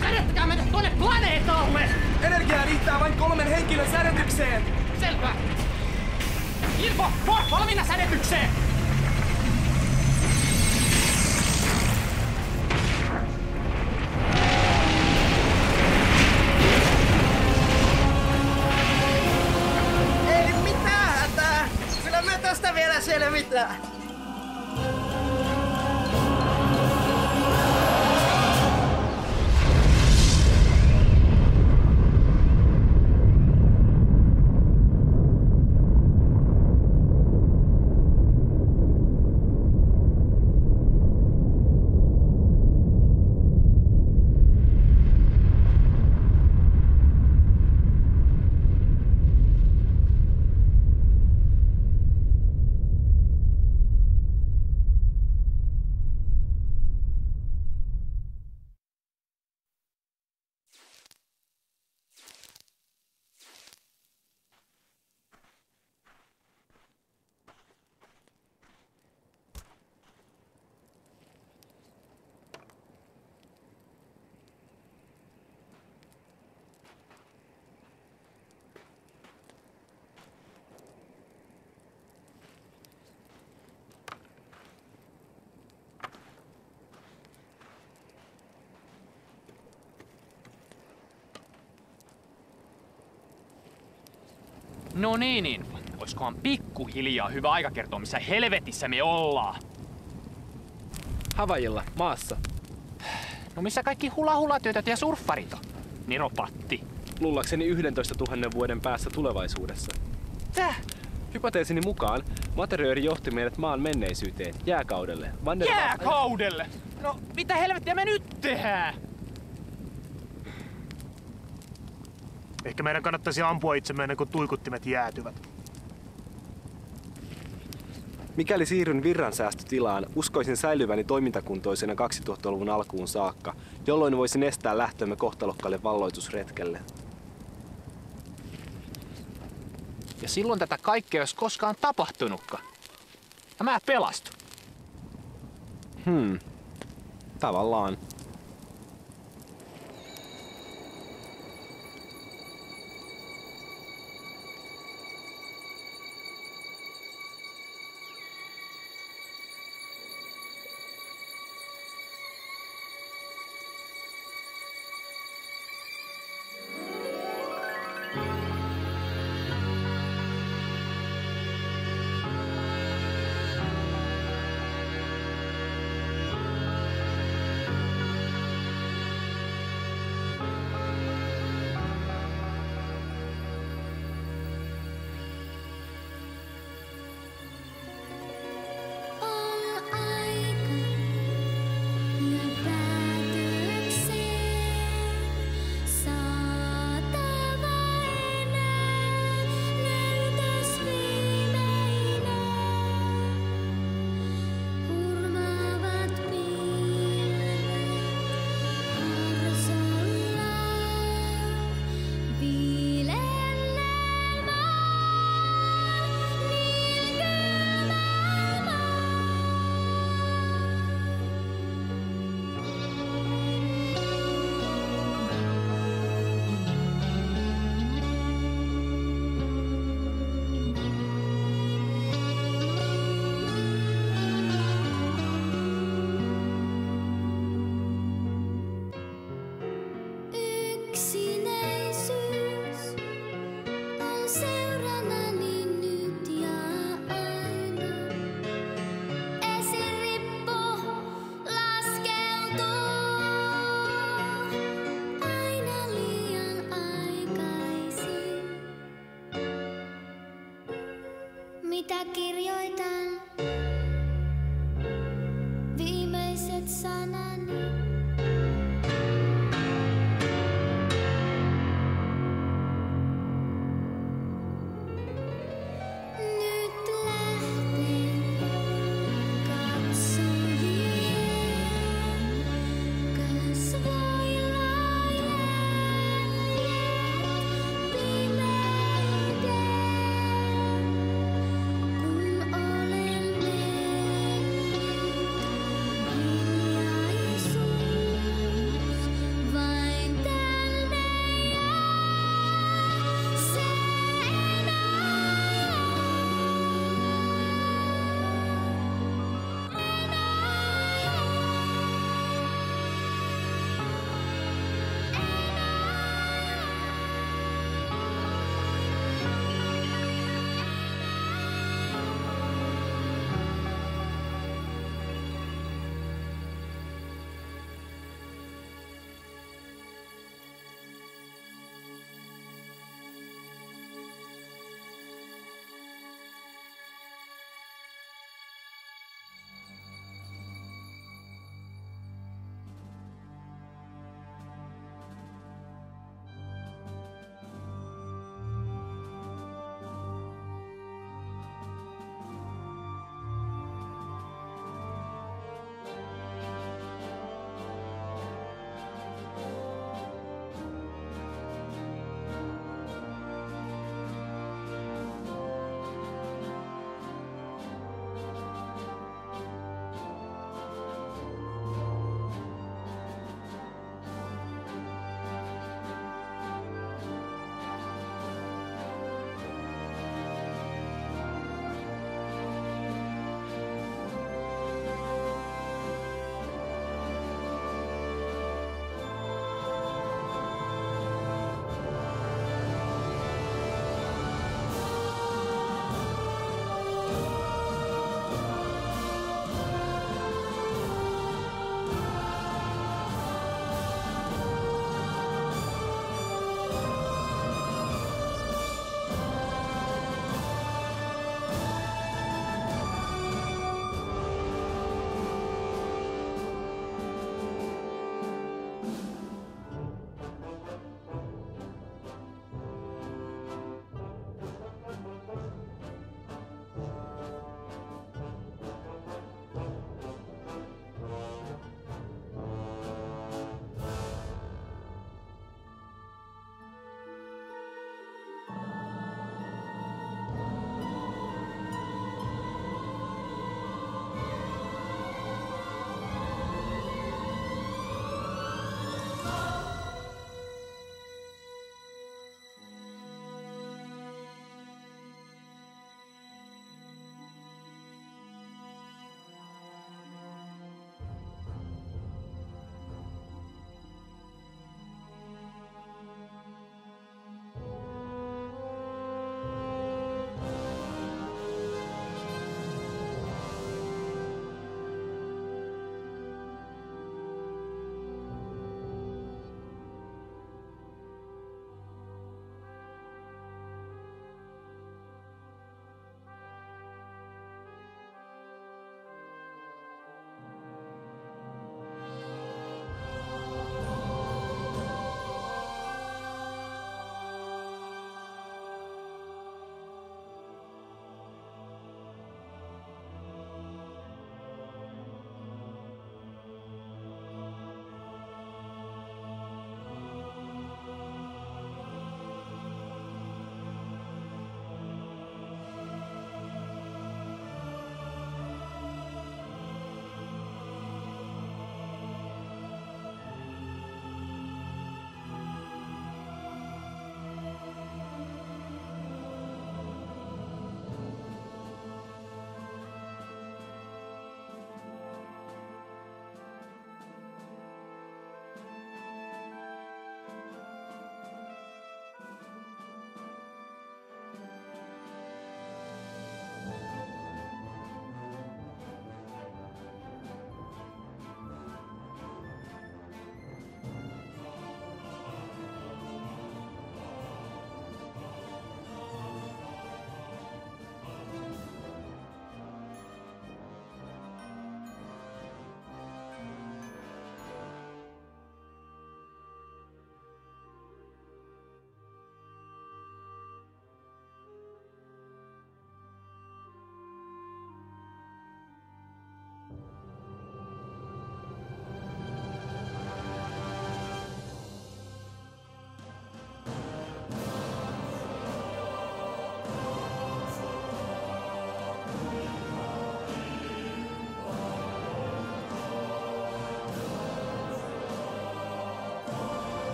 Sädettäkää meitä tuonne planeetalle! Energiaa riittää vain 3 henkilön sädetykseen! Selvä! Info! Valmiina sädetykseen! siinä mitään. No niin. Oiskohan pikkuhiljaa hyvä aika kertoa, missä helvetissä me ollaan? Havaijilla, maassa. No missä kaikki hula-hula-työtöt ja surffarit on? Neropatti. Luullakseni 11 000 vuoden päässä tulevaisuudessa. Täh? Hypoteesini mukaan Materööri johti meidät maan menneisyyteen, jääkaudelle. Jääkaudelle? No mitä helvettiä me nyt tehdään? Ehkä meidän kannattaisi ampua itsemme ennen kuin tuikuttimet jäätyvät. Mikäli siirryn virransäästötilaan, uskoisin säilyväni toimintakuntoisena 2000-luvun alkuun saakka, jolloin voisin estää lähtömme kohtalokkaalle valloitusretkelle. Ja silloin tätä kaikkea ei olisi koskaan tapahtunutkaan. Ja mä pelastun. Tavallaan. Mitä kirjoitan? Viimeiset sanani.